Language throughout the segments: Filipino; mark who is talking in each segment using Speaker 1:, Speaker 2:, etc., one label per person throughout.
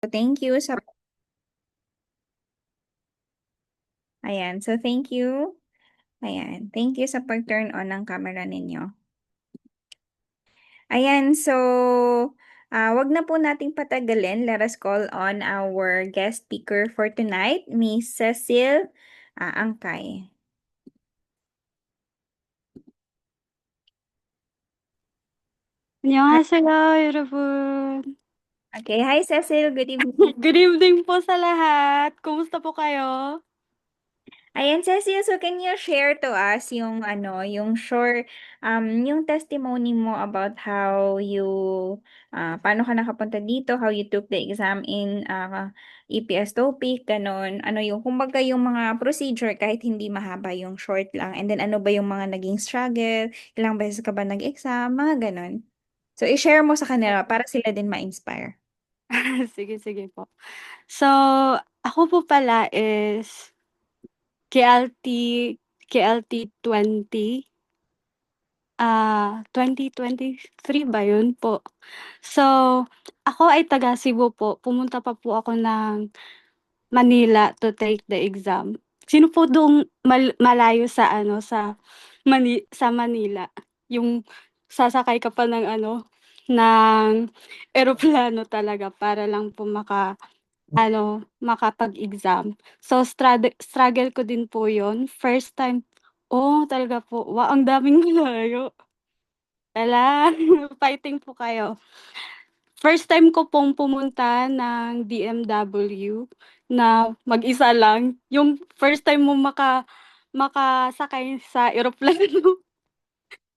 Speaker 1: Thank you sa ayan. So, thank you. Ayan. Thank you sa pag-turn on ng camera ninyo. Ayan. So, 'wag na po nating patagalin. Let us call on our guest speaker for tonight, Miss Cecile Angkay.
Speaker 2: 안녕하세요, 여러분.
Speaker 1: Okay. Hi, Cecile. Good evening.
Speaker 2: Good evening po sa lahat. Kumusta po kayo?
Speaker 1: Ayan, Cecile, so can you share to us yung yung short, yung testimony mo about how you, paano ka nakapunta dito, how you took the exam in EPS TOPIK, ganon. Ano yung, kumbaga yung mga procedure kahit hindi mahaba yung short lang. And then ano ba yung mga naging struggle, ilang beses ka ba nag-exam, mga ganon. So, i-share mo sa kanila para sila din ma-inspire.
Speaker 2: Sige, sige po. So, ako po pala is KLT KLT 2023 ba yun po? So, ako ay taga Cebu po. Pumunta pa po ako ng Manila to take the exam. Sino po doong malayo sa sa sa Manila, yung sasakay ka pa ng ng eroplano talaga para lang po makapag-exam. So struggle ko din po yon first time. Talaga po, wow, ang daming malayo. Hala, fighting po kayo. First time ko pong pumunta ng DMW na mag-isa lang, yung first time mo makasakay sa eroplano,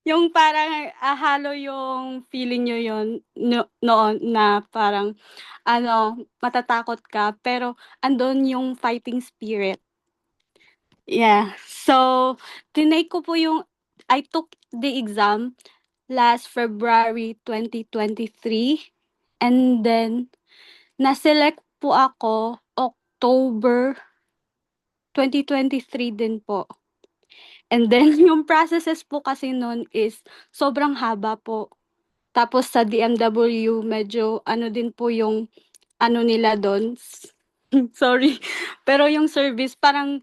Speaker 2: yung parang, halo yung feeling niyo yun noon na parang matatakot ka pero andun yung fighting spirit. Yeah. So, tinake ko po yung I took the exam last February 2023 and then na-select po ako October 2023 din po. And then yung processes po kasi nun is sobrang haba po. Tapos sa DMW medyo ano din po yung ano nila dun, sorry, pero yung service parang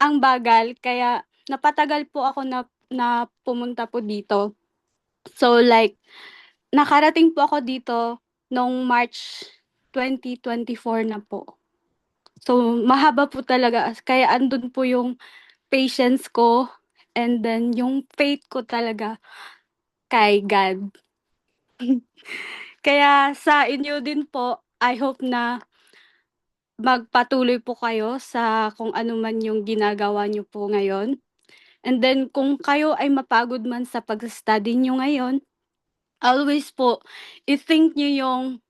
Speaker 2: ang bagal kaya napatagal po ako na pumunta po dito. So like nakarating po ako dito nung March 2024 na po. So, mahaba po talaga kaya andun po yung patience ko and then yung faith ko talaga kay God. Kaya sa inyo din po, I hope na magpatuloy po kayo sa kung ano man yung ginagawa niyo po ngayon. And then kung kayo ay mapagod man sa pag-study niyo ngayon, always po i-think niyo yung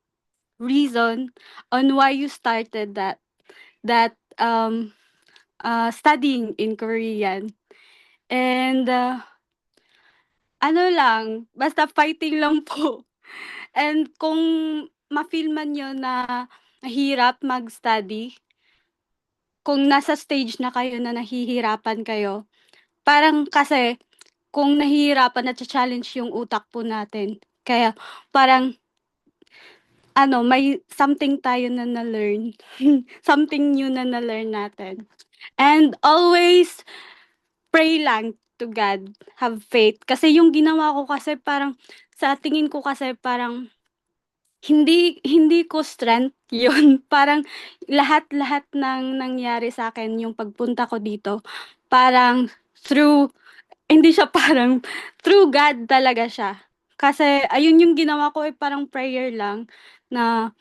Speaker 2: reason on why you started that studying in Korean. And, ano lang, basta fighting lang po. And kung ma-feel man niyo na mahirap mag-study, kung nasa stage na kayo na nahihirapan kayo, parang kasi kung nahihirapan, nacha-challenge yung utak po natin. Kaya parang may something tayo na na-learn, something new na na-learn natin. And always pray lang to God, have faith. Kasi yung ginawa ko kasi parang sa tingin ko kasi parang hindi hindi ko strength yun. Parang lahat-lahat ng nangyari sa akin yung pagpunta ko dito, parang through hindi siya parang through God talaga siya. Kasi ayun yung ginawa ko, parang prayer lang na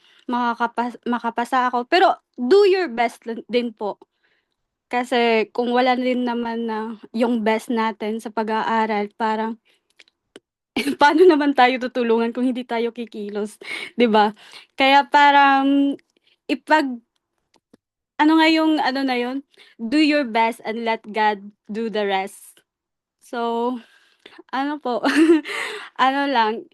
Speaker 2: makapasa ako. Pero do your best din po. Kasi kung wala din naman na yung best natin sa pag-aaral, parang paano naman tayo tutulungan kung hindi tayo kikilos, 'di ba? Kaya parang ipag ano nga yung ano na yun, do your best and let God do the rest. So, ano po, ano lang,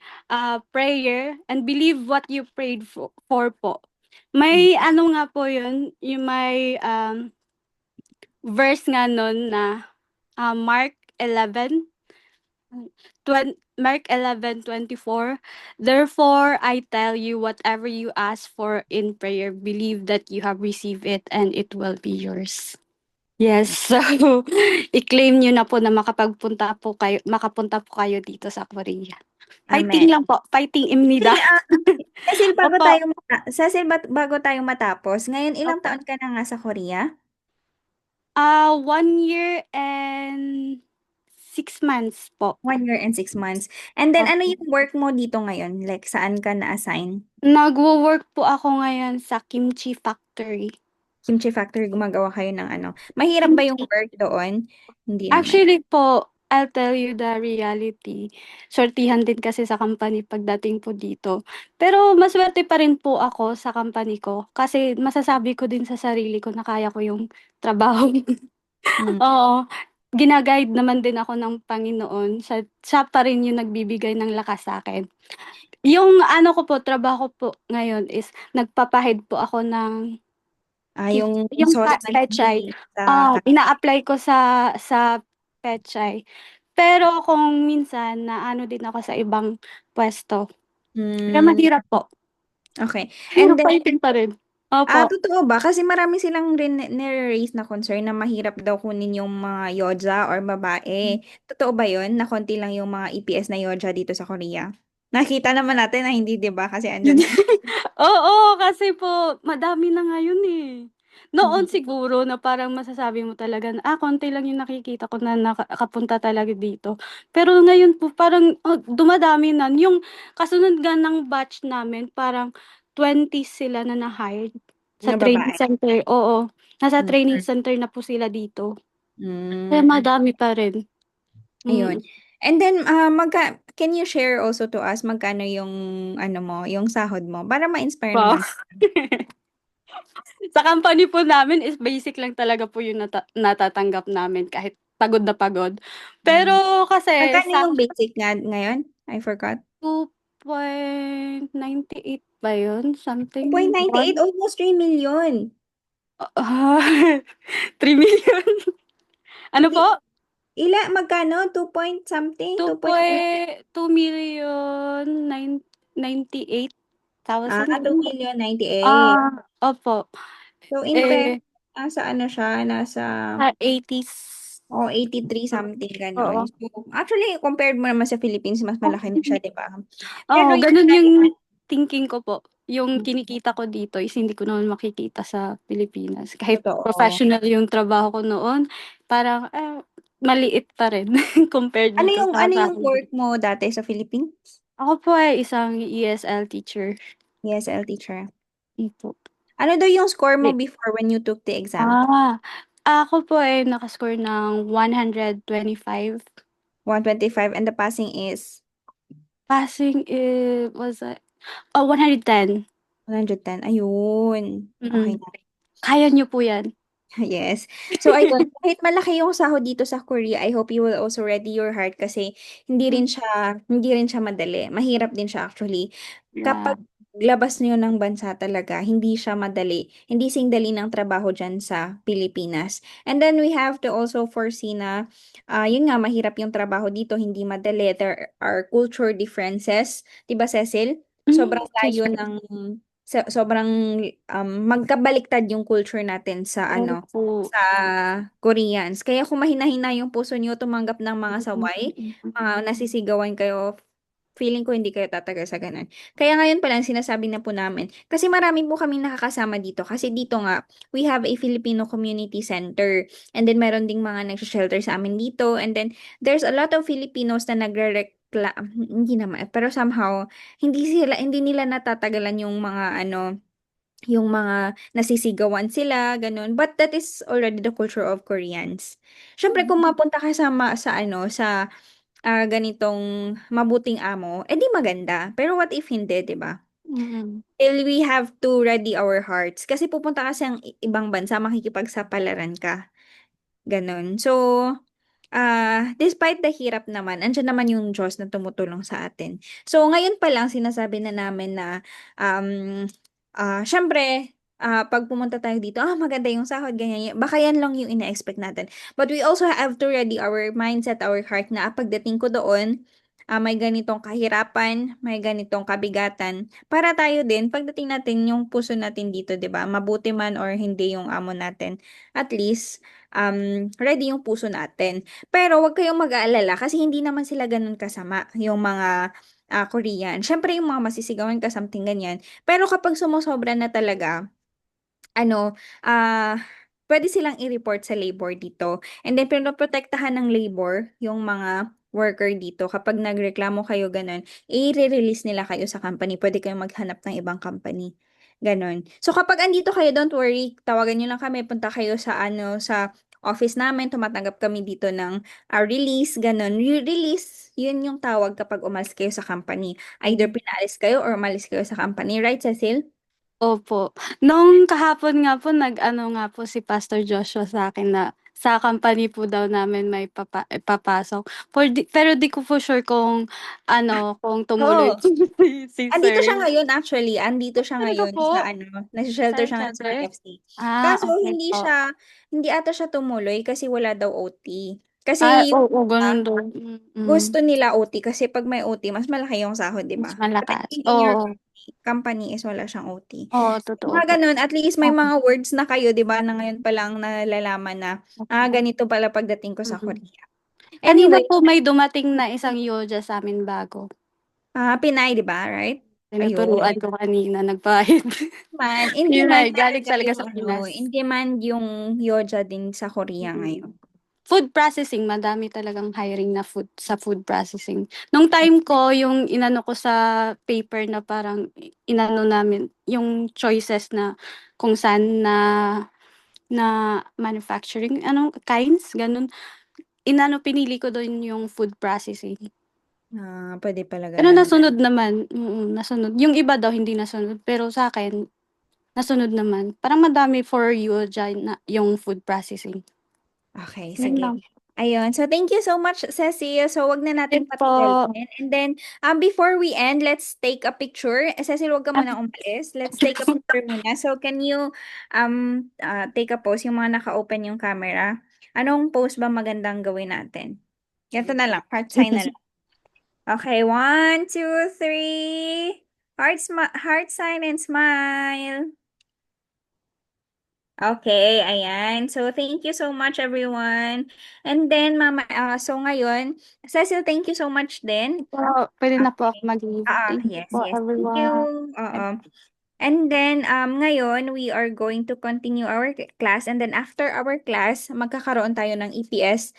Speaker 2: prayer and believe what you prayed for po. May ano nga po yun, yung may verse nga nun na Mark 11. Mark 11:24. Therefore, I tell you, whatever you ask for in prayer, believe that you have received it and it will be yours. Yes, so i-claim niyo na po na makapunta po kayo dito sa Korea. Fighting
Speaker 1: Amen.
Speaker 2: lang po, fighting imnida.
Speaker 1: Cecil, Cecil,
Speaker 2: Opo,
Speaker 1: Cecil, bago tayo matapos, ngayon ilang
Speaker 2: opo.
Speaker 1: taon ka na nga sa Korea?
Speaker 2: 1 year and 6 months po.
Speaker 1: 1 year and 6 months. And then, ano
Speaker 2: Opo.
Speaker 1: yung work mo dito ngayon? Like, saan ka na-assign?
Speaker 2: Nagwo-work po ako ngayon sa kimchi factory.
Speaker 1: Kimchi Factory, gumagawa kayo ng ano. Mahirap ba yung
Speaker 2: Kimchi.
Speaker 1: work doon? Hindi naman.
Speaker 2: Actually po, I'll tell you the reality. Sortihan din kasi sa company pagdating po dito. Pero maswerte pa rin po ako sa company ko kasi masasabi ko din sa sarili ko na kaya ko yung trabaho.
Speaker 1: Hmm.
Speaker 2: Oo, gina-guide naman din ako ng Panginoon. Siya pa rin yung nagbibigay ng lakas sa'kin. Yung ano ko po, trabaho po ngayon is nagpapa-head po ako ng
Speaker 1: Yung
Speaker 2: yung
Speaker 1: sauce na
Speaker 2: pechay.
Speaker 1: hindi sa
Speaker 2: Ina-apply ko sa pechay. Pero kung minsan na ano din ako sa ibang puwesto, kaya
Speaker 1: Hmm,
Speaker 2: mahirap po.
Speaker 1: okay.
Speaker 2: Pero
Speaker 1: And then,
Speaker 2: fighting pa rin. Opo.
Speaker 1: totoo ba? Kasi marami silang rin nire-raise na concern na mahirap daw kunin yung mga Yoja or babae. Totoo ba yun? Na konti lang yung mga EPS na Yoja dito sa Korea? Nakita naman natin na hindi, di ba? Kasi andyan si...
Speaker 2: Oo, kasi po madami na ngayon, eh. Noon
Speaker 1: Mhm.
Speaker 2: siguro na parang masasabi mo talaga na, konti lang yung nakikita ko na nakapunta talaga dito. Pero ngayon po parang, dumadami na. Yung kasunod nga ng batch namin parang 20 sila na na-hired sa
Speaker 1: Na
Speaker 2: training
Speaker 1: babae.
Speaker 2: center, oo. Nasa
Speaker 1: Mm.
Speaker 2: training center na po sila dito. Kaya
Speaker 1: Mm.
Speaker 2: madami pa rin.
Speaker 1: Ayun.
Speaker 2: Mm.
Speaker 1: And then, can you share also to us magkano yung, ano mo, yung sahod mo? Para ma-inspire
Speaker 2: Wow.
Speaker 1: naman.
Speaker 2: Sa company po namin is basic lang talaga po yung natatanggap namin kahit pagod na pagod. Pero
Speaker 1: Mm.
Speaker 2: kasi
Speaker 1: Magkano
Speaker 2: sa
Speaker 1: yung basic nga ngayon? I forgot.
Speaker 2: 2.98 ba yun? Something
Speaker 1: 2.98,
Speaker 2: 1?
Speaker 1: almost 3 million.
Speaker 2: Ah, 3 million. Ano
Speaker 1: Hindi,
Speaker 2: po?
Speaker 1: magkano? 2 point something? 2.8?
Speaker 2: 2,298,000
Speaker 1: 2,098,000.
Speaker 2: opo.
Speaker 1: So, in fact,
Speaker 2: Eh,
Speaker 1: nasa ano siya, nasa,
Speaker 2: sa 80s.
Speaker 1: 83 something,
Speaker 2: Oo.
Speaker 1: ganon. So, actually, compared mo naman sa Philippines, mas malaki na siya, di ba? Pero
Speaker 2: Oo,
Speaker 1: yun
Speaker 2: ganun
Speaker 1: nga,
Speaker 2: yung thinking ko po. Yung kinikita ko dito is hindi ko naman makikita sa Pilipinas. Kahit
Speaker 1: totoo.
Speaker 2: professional yung trabaho ko noon, parang maliit pa rin compared dito sa
Speaker 1: Ano yung
Speaker 2: sahod.
Speaker 1: work mo dati sa Philippines?
Speaker 2: Ako po ay isang ESL teacher.
Speaker 1: ESL teacher.
Speaker 2: Po.
Speaker 1: Ano daw yung score mo
Speaker 2: Eh,
Speaker 1: before when you took the exam?
Speaker 2: Ah, ako po ay nakascore ng 125.
Speaker 1: 125 and the passing is
Speaker 2: Passing was 110.
Speaker 1: 110. Ayun. Okay
Speaker 2: Mm.
Speaker 1: na.
Speaker 2: Kaya niyo po yan.
Speaker 1: Yes. So, ayun, kahit malaki yung sahod dito sa Korea, I hope you will also ready your heart kasi hindi rin siya madali. Mahirap din siya actually.
Speaker 2: Yeah.
Speaker 1: Kapag labas niyo ng bansa talaga, hindi siya madali. Hindi singdali ng trabaho dyan sa Pilipinas. And then we have to also foresee na, yun nga, mahirap yung trabaho dito, hindi madali. There are culture differences. 'Di ba, Cecil? Sobrang
Speaker 2: Yes,
Speaker 1: layo ng sobrang magkabaliktad yung culture natin sa
Speaker 2: very
Speaker 1: ano
Speaker 2: po.
Speaker 1: sa Koreans. Kaya kung mahina-hina yung puso niyo tumanggap ng mga saway, mga nasisigawan kayo, feeling ko hindi kayo tatagal sa ganun. Kaya ngayon pa lang sinasabi na po namin. Kasi marami po kaming nakakasama dito. Kasi dito nga, we have a Filipino community center. And then meron ding mga nag-shelter sa amin dito. And then there's a lot of Filipinos na hindi naman, pero somehow, hindi nila natatagalan yung mga ano, yung mga nasisigawan sila, ganun. But that is already the culture of Koreans. Syempre, kung mapunta ka sa ano, sa ganitong mabuting amo, edi maganda. Pero what if hindi, 'di ba?
Speaker 2: Mm.
Speaker 1: Still, we have to ready our hearts. Kasi pupunta ka sa ibang bansa, makikipagsapalaran ka. Ganun. So, despite the hirap naman, andyan naman yung Diyos na tumutulong sa atin. So, ngayon pa lang sinasabi na namin na, syempre, pag pumunta tayo dito, maganda yung sahod, ganyan, yan. Baka yan lang yung ina-expect natin. But we also have to ready our mindset, our heart na pagdating ko doon, may ganitong kahirapan, may ganitong kabigatan. Para tayo din, pagdating natin yung puso natin dito, 'di ba? Mabuti man or hindi yung amo natin. At least, ready yung puso natin. Pero wag kayong mag-aalala kasi hindi naman sila ganun kasama, yung mga Korean. Syempre yung mga masisigawan ka, something ganyan. Pero kapag sumusobra na talaga, ano, pwede silang i-report sa labor dito. And then, pinoprotektahan ng labor yung mga worker dito. Kapag nagreklamo kayo, ganun, i-release nila kayo sa company. Pwede kayong maghanap ng ibang company. Ganon. So, kapag andito kayo, don't worry. Tawagan nyo lang kami. Punta kayo sa, sa office namin. Tumatanggap kami dito ng release. Ganon. Release, yun yung tawag kapag umalis kayo sa company. Either pinaalis kayo or umalis kayo sa company. Right, Cecil?
Speaker 2: Opo. Nung kahapon nga po nag-ano nga po si Pastor Joshua sa'kin na sa company po daw namin may ipapasok. Pero di ko po sure kung ano, kung tumuloy
Speaker 1: Oo.
Speaker 2: po si
Speaker 1: Andito siya
Speaker 2: sir.
Speaker 1: ngayon actually, andito siya
Speaker 2: Talaga
Speaker 1: ngayon
Speaker 2: po?
Speaker 1: sa
Speaker 2: Sa
Speaker 1: nasa-shelter siya ngayon sa
Speaker 2: shelter?
Speaker 1: KFC. Kaso
Speaker 2: Okay po.
Speaker 1: hindi ata siya tumuloy kasi wala daw OT. Kasi yung
Speaker 2: Oo,
Speaker 1: iba,
Speaker 2: ganun daw.
Speaker 1: gusto nila OT kasi pag may OT, mas malaki yung sahod, di
Speaker 2: Mas
Speaker 1: ba? But I
Speaker 2: malakas.
Speaker 1: think in your
Speaker 2: Oo.
Speaker 1: company is wala siyang OT.
Speaker 2: Oo, totoo
Speaker 1: Mga
Speaker 2: po.
Speaker 1: ganun, at least may
Speaker 2: Okey.
Speaker 1: mga words na kayo, di ba, na ngayon pa lang nalalaman na,
Speaker 2: Opo.
Speaker 1: ganito pala pagdating ko sa
Speaker 2: Mm.
Speaker 1: Korea.
Speaker 2: Kanina
Speaker 1: Anyway,
Speaker 2: po may dumating na isang Yoja sa'min bago.
Speaker 1: Pinay, di ba? Right?
Speaker 2: Tinuturuan
Speaker 1: Ayun.
Speaker 2: ko kanina, nagbayad.
Speaker 1: Hindi
Speaker 2: Yun
Speaker 1: man
Speaker 2: ay galing
Speaker 1: talaga
Speaker 2: talaga
Speaker 1: yung
Speaker 2: sa Pinas.
Speaker 1: in demand yung Yoja din sa Korea ngayon.
Speaker 2: Mm. Food processing, madami talagang hiring na sa food processing. Nung time ko, yung inano ko sa paper na parang inano namin, yung choices na kung saan na manufacturing, anong kinds, ganun. Pinili ko dun yung food processing.
Speaker 1: Pwede pala
Speaker 2: Pero
Speaker 1: ganun.
Speaker 2: nasunod naman, nasunod. Yung iba daw hindi nasunod, pero sa akin nasunod naman. Parang madami for you diyan na yung food processing.
Speaker 1: Okay,
Speaker 2: Yun
Speaker 1: sige.
Speaker 2: lang.
Speaker 1: Ayun. So, thank you so much, Ceci. So, wag na
Speaker 2: Yun
Speaker 1: nating
Speaker 2: po.
Speaker 1: patagalin. And then, before we end, let's take a picture. Cecil, wag ka
Speaker 2: Ah,
Speaker 1: muna umalis. Let's take a picture muna. So, can you take a pose? Yung mga naka-open yung camera. Anong pose ba magandang gawin natin? Ganito na lang. Heart sign na lang. Okay, one, two, three. Heart sign and smile. Okay, ayan. So, thank you so much, everyone. And then, so ngayon, Cecil, thank you so much din.
Speaker 2: po, pwede na po ako
Speaker 1: Okay.
Speaker 2: mag-leave. Thank you
Speaker 1: Yes,
Speaker 2: po
Speaker 1: yes. Thank you.
Speaker 2: everyone.
Speaker 1: Oo. And then, ngayon, we are going to continue our class. And then, after our class, magkakaroon tayo ng EPS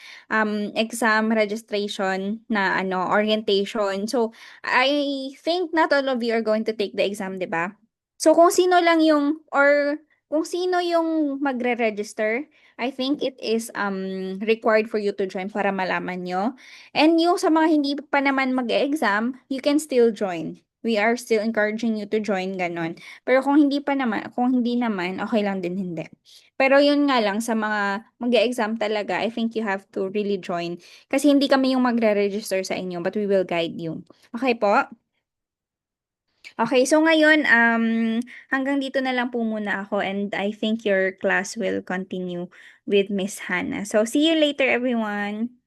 Speaker 1: exam registration na orientation. So, I think not all of you are going to take the exam, di ba? So, kung sino yung magre-register, I think it is required for you to join para malaman nyo. And yung sa mga hindi pa naman mag-exam, you can still join. We are still encouraging you to join, ganon. Pero kung hindi naman, okay lang din hindi. Pero yun nga lang, sa mga mag-exam talaga, I think you have to really join. Kasi hindi kami yung magre-register sa inyo, but we will guide you. Okay po? Okay, so ngayon, hanggang dito na lang po muna ako and I think your class will continue with Miss Hannah. So, see you later, everyone.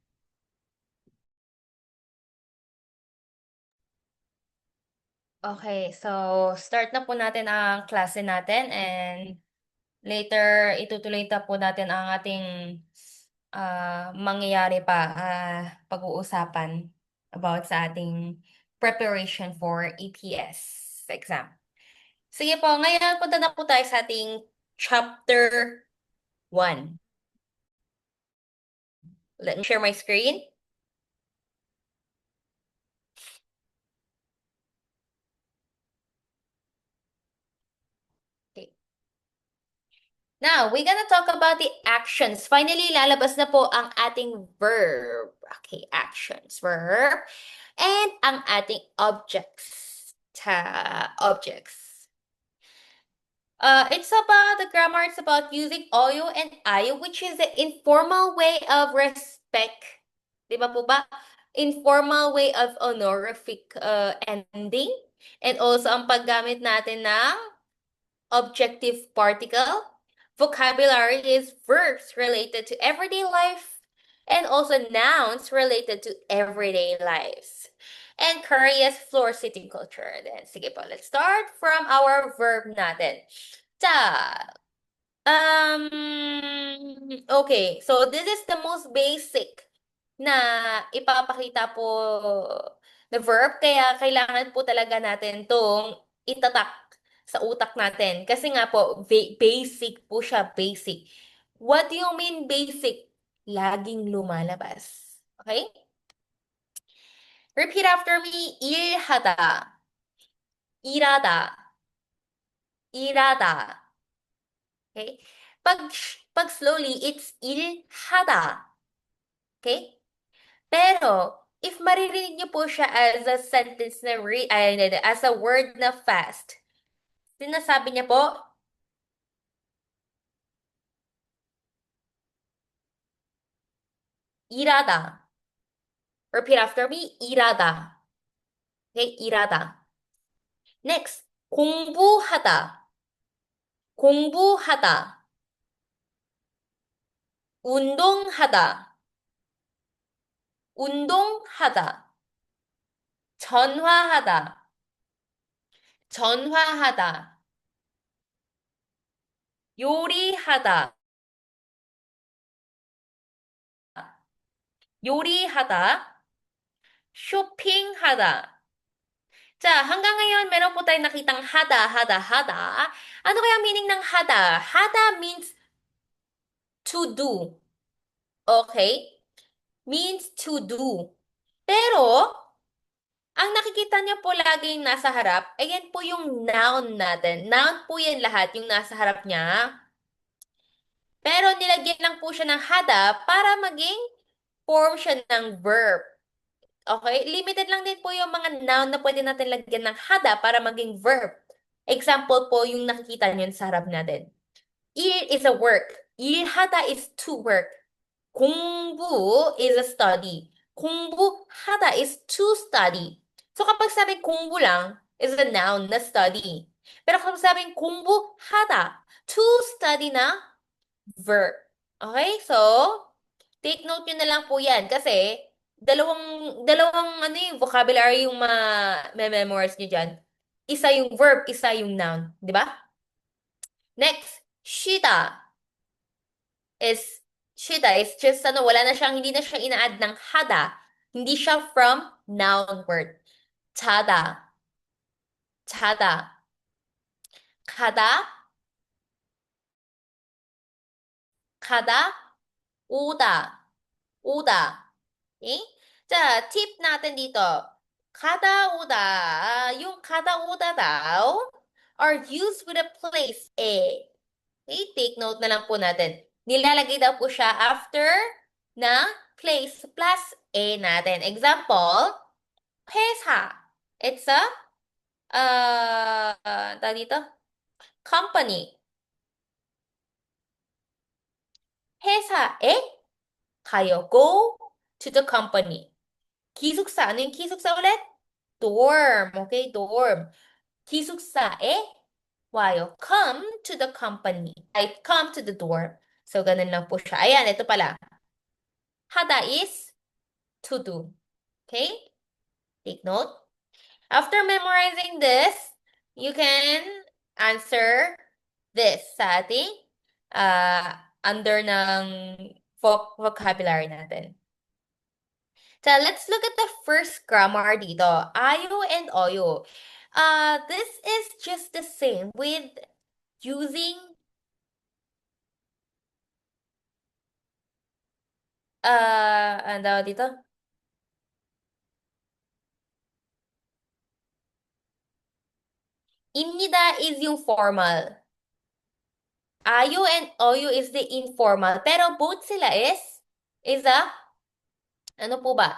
Speaker 3: Okay, so start na po natin ang klase natin and later itutuloy na po natin ang ating mangyayari pa pag-uusapan about sa ating preparation for EPS exam. Sige po, ngayon punta na po tayo sa ating chapter 1. Let me share my screen. Okay. Now, we're gonna talk about the actions. Finally, lalabas na po ang ating verb. Okay, actions, verb. And ang ating objects. Objects. It's about the grammar. It's about using oyo and ayo, which is the informal way of respect. Di ba po ba? Informal way of honorific ending. And also ang paggamit natin ng objective particle. Vocabulary is verbs related to everyday life and also nouns related to everyday lives. And Korea's floor sitting culture. Then, sige po, let's start from our verb natin. 자, okay. So, this is the most basic na ipapakita po na verb. Kaya kailangan po talaga natin tong itatak sa utak natin. Kasi nga po, basic po siya, basic. What do you mean basic? Laging lumalabas. Okay? Repeat after me. 일하다. 일하다. 일하다. Okay? Pag slowly, it's 일하다. Okay? Pero, if maririnig niyo po siya as a sentence na as a word na fast, sinasabi niya po, 일하다. Repeat after me, 일하다. Okay, 일하다. Next, 공부하다. 공부하다. 운동하다. 운동하다. 전화하다. 전화하다. 요리하다. 요리하다. 쇼핑하다. 자, hanggang ngayon, meron po tayong nakitang hada, hada, hada. Ano kaya meaning ng hada? Hada means to do. Okay? Means to do. Pero, ang nakikita niyo po laging nasa harap, ayan po yung noun natin. Noun po yan lahat, yung nasa harap niya. Pero nilagyan lang po siya ng hada para maging form siya ng verb. Okay? Limited lang din po yung mga noun na pwede natin lagyan ng hada para maging verb. Example po yung nakikita niyo sa harap natin. 일 is a work. 일하다 is to work. 공부 is a study. 공부하다 is to study. So kapag sabi 공부 lang is a noun na study. Pero kapag sabing 공부하다, to study na verb. Okay? So, take note nyo na lang po yan kasi dalawang ano yung vocabulary yung ma-memorize nyo dyan. Isa yung verb, isa yung noun. Di ba? Next, 쉬다 is just wala na siyang, hindi na siya ina-add ng hada. Hindi siya from noun word. 자다, 자다. 가다, 가다, 오다, 오다. Okay? 자, tip natin dito. Kada, oda. Yung kada, oda daw are used with a place A. Okay? Take note na lang po natin. Nilalagay daw po siya after na place plus A natin. Example, 회사. It's a, tawag dito? Company. 회사에 가요. Go to the company. 기숙사. Ano yung 기숙사 ulit? Dorm. Okay, dorm. 기숙사에 와요. Come to the company. I come to the dorm. So, ganun lang po siya. Ayan, ito pala. 하다 is to do. Okay? Take note. After memorizing this, you can answer this sa ating under ng vocabulary natin. So, let's look at the first grammar dito. Ayo and oyo. This is just the same with using ano tawag dito? 입니다 is yung formal. Ayo and oyo is the informal. Pero both sila is a ano po ba?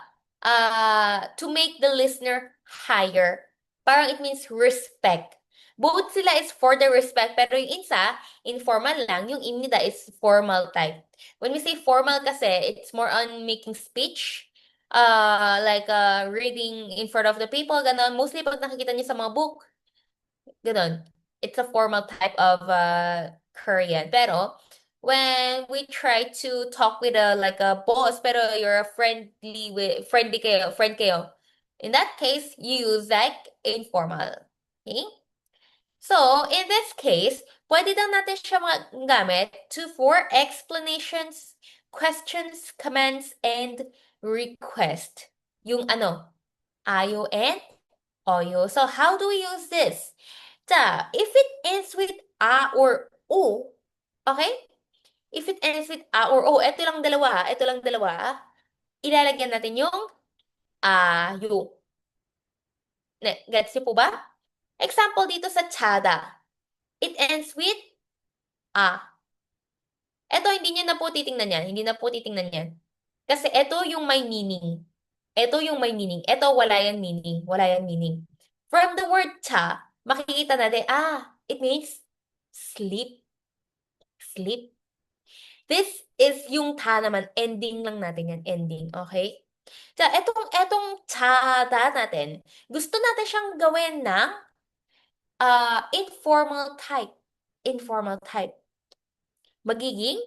Speaker 3: To make the listener higher. Parang it means respect. Both sila is for the respect, pero yung isa, informal lang. Yung imnida is formal type. When we say formal kasi, it's more on making speech. Like reading in front of the people, ganon. Mostly pag nakikita niyo sa mga book, ganon. It's a formal type of Korean. Pero when we try to talk with a boss, pero you're a friend kayo. In that case, you use like informal. Okay? So, in this case, pwede lang natin siya magamit for explanations, questions, comments, and request. Yung ayo and oyo. So, how do we use this? If it ends with a or o, okay? If it ends with a or o, ito lang dalawa, ilalagyan natin yung ayo. Gets niyo po ba? Example dito sa tsada. It ends with a. Ito, hindi niyo na po titingnan yan. Hindi na po titingnan yan. Kasi ito yung may meaning. Ito yung may meaning. Ito, wala yan meaning. Wala yan meaning. From the word cha, makikita natin, it means sleep. Sleep. This is yung ta naman. Ending lang natin yan. Ending. Okay? So, etong chada natin, gusto natin siyang gawin ng informal type. Informal type. Magiging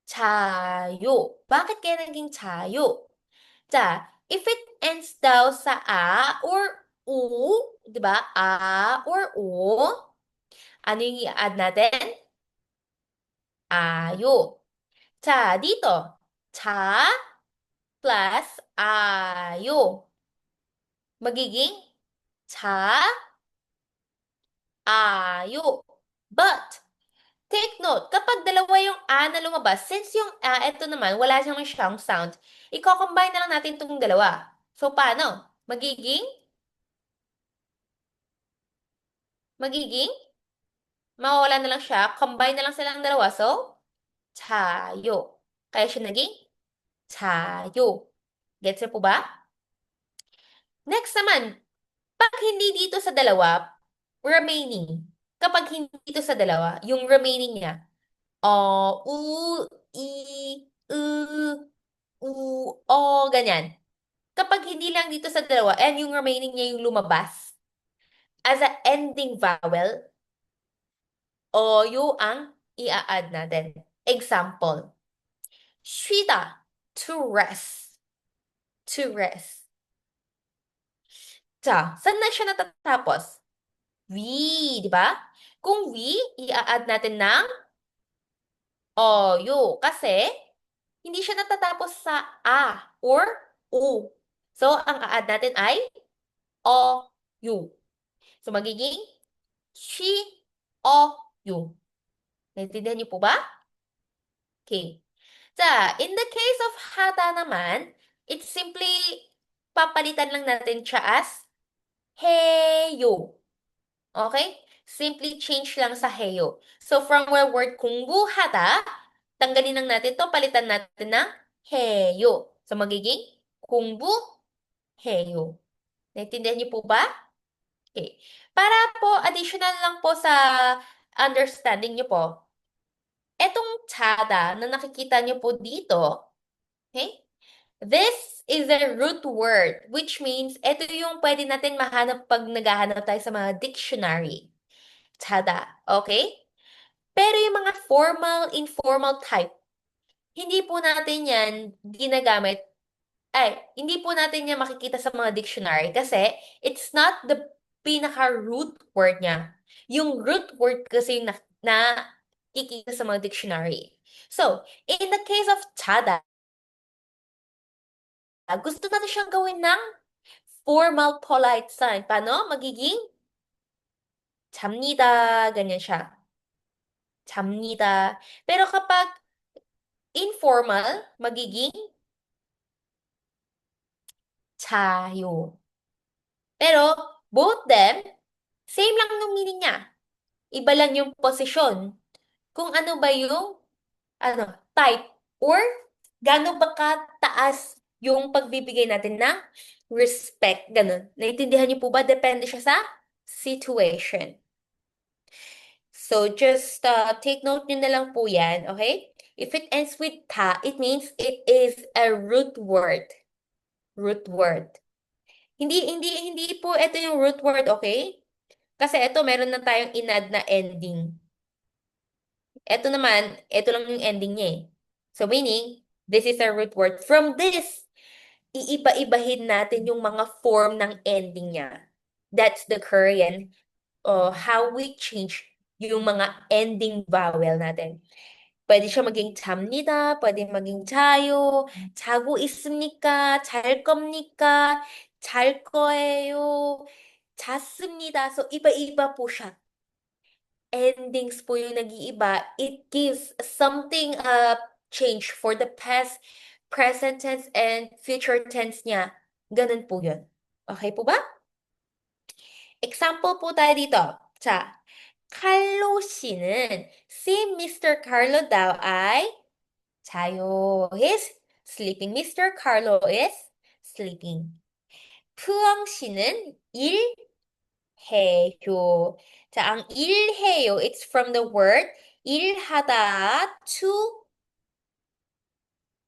Speaker 3: chayo. Bakit kaya naging chayo? If it ends daw sa a or u, di ba? A or u, ano yung i-add natin? Ayo. Dito, cha plus ayo. Magiging cha, ayo. But, take note, kapag dalawa yung a na lumabas, since yung a, ito naman, wala siyang sound, i-combine na lang natin itong dalawa. So, paano? Magiging, mawawala na lang siya, combine na lang silang dalawa. So, chayo. Kaya siya naging chayo. Gets niyo po ba? Next naman, pag hindi dito sa dalawa, remaining. Kapag hindi dito sa dalawa, yung remaining niya, u, i, u, o, ganyan. Kapag hindi lang dito sa dalawa, and yung remaining niya yung lumabas, as a ending vowel, o yung ang i-add natin. Example, 쉬다, to rest. To rest. Saan na siya natatapos? V, di ba? Kung V, i-add natin ng oyo. Kasi, hindi siya natatapos sa a or u. So, ang a-add natin ay oyu. So, magiging shi, oyu. Naintindihan niyo po ba? Okay. In the case of hata naman, it's simply papalitan lang natin siya as heyo. Okay? Simply change lang sa heyo. So, from our word kungguhata, tanggalin lang natin to, palitan natin ng heyo. So, magiging kungbu heyo. Naintindihan niyo po ba? Okay. Para po, additional lang po sa understanding niyo po, etong tsada na nakikita niyo po dito, okay? This is a root word, which means ito yung pwede natin mahanap pag naghahanap tayo sa mga dictionary. Tsada, okay? Pero yung mga formal, informal type, hindi po natin yan ginagamit, hindi po natin yan makikita sa mga dictionary kasi it's not the pinaka-root word niya. Yung root word kasi yung nakikita sa mga dictionary. So, in the case of tsada, gusto natin siyang gawin ng formal polite sign. Paano? Magiging 잡니다, ganyan siya. 잡니다. Pero kapag informal, magiging 자요. Pero both them, same lang yung meaning niya. Iba lang yung posisyon. Kung ano ba yung type or gaano ba kataas yung pagbibigay natin ng respect. Ganun. Naintindihan niyo po ba? Depende siya sa situation. So, just take note nyo na lang po yan, okay? If it ends with ta, it means it is a root word. Root word. Hindi po ito yung root word, okay? Kasi ito, meron na tayong inad na ending. Ito naman, ito lang yung ending niya eh. So meaning, this is a root word. From this, iiba-ibahin natin yung mga form ng ending niya. That's the Korean, how we change yung mga ending vowel natin. pwede siya maging 잡니다, pwede maging 자요, 자고 있습니까, 잘 겁니까, 잘 거예요, 잤습니다. So, iba-iba po siya. Endings po yung nag-iiba. It gives something change for the past, present tense, and future tense niya. Ganun po yun. Okay po ba? Example po tayo dito. 자, 칼로 씨는 si Mr. Carlo daw ay 자요. He's sleeping. Mr. Carlo is sleeping. 푸엉 씨는 일해요. 자, ang 일해요, it's from the word 일하다 to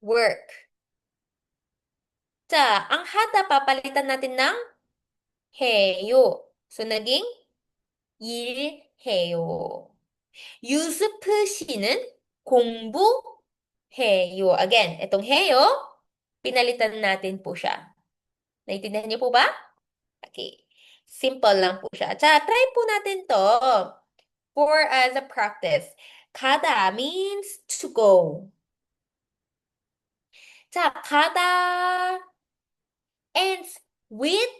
Speaker 3: work. 자, ang hada papalitan natin ng 해요. So, naging 일해요. 유스프 씨는 공부해요. Again, itong 해요, pinalitan natin po siya. Naintindihan niyo po ba? Okay. Simple lang po siya. Tsa, try po natin to for as a practice. Kada means to go. 자, kada ends with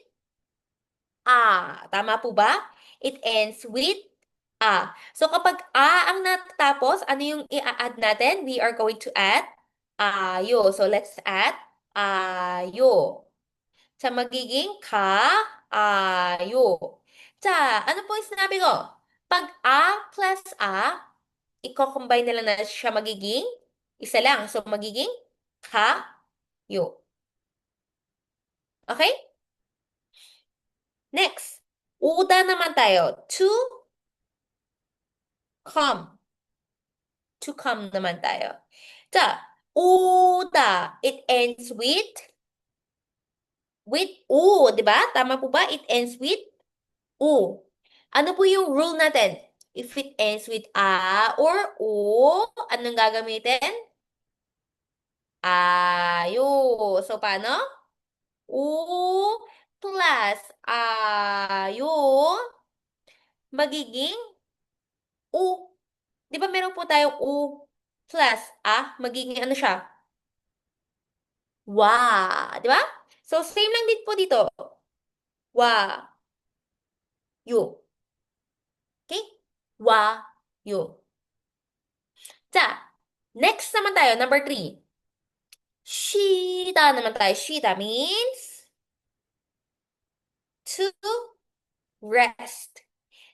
Speaker 3: a. Tama po ba? It ends with a. So kapag a ang natatapos, ano yung i-add natin? We are going to add ayo. So let's add ayo. Sa magiging ayo. Sa, ano po yung sinabi ko? Pag a plus a, i-combine na lang na siya magiging isa lang. So magiging kayo. Okay? Next. Uda naman tayo. To come. To come naman tayo. 자, uda. It ends with u, di ba? Tama po ba? It ends with u. Ano po yung rule natin? If it ends with a or u, anong gagamitin? Ayo. So, paano? U plus ayo magiging u. Di ba meron po tayong u plus magiging ano siya? Wa. Di ba? So, same lang din po dito. Wa. Yu. Okay? Wa. Yu. 자, next naman tayo, number 3. Shida naman tayo. Shida means to rest.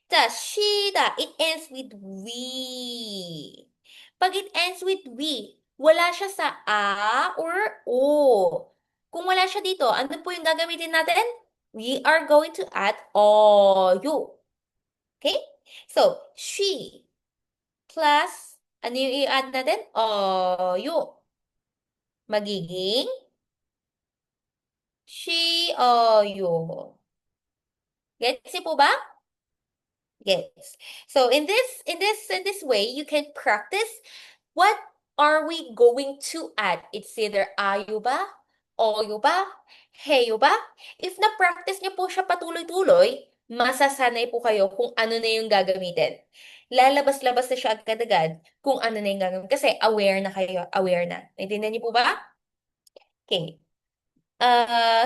Speaker 3: 자, shida, it ends with we. Pag it ends with we, wala siya sa a or o. Kung wala siya dito, ano po yung gagamitin natin? We are going to add oyo. Okay? So, she plus, ano yung i-add natin? Oyo. Magiging she oyo. Gets niyo po ba? Yes. So in this way, you can practice what are we going to add. It's either ayo ba, oyo ba, heyo ba. If na-practice niyo po siya patuloy-tuloy, masasanay po kayo kung ano na yung gagamitin. Lalabas-labas na siya agad-agad kung ano na yung gagamitin. Kasi aware na kayo, aware na. Naintindihan niyo po ba? Okay.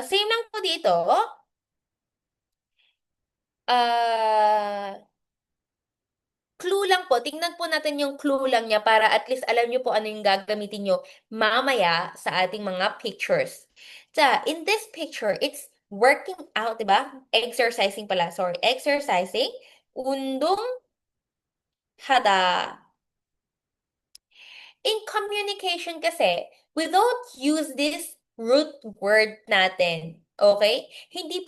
Speaker 3: Same lang po dito. Clue lang po. Tingnan po natin yung clue lang niya para at least alam niyo po ano yung gagamitin niyo mamaya sa ating mga pictures. In this picture, it's working out, di ba? Exercising pala, sorry. Exercising. 운동하다. In communication kasi, we don't use this root word natin. Okay? Hindi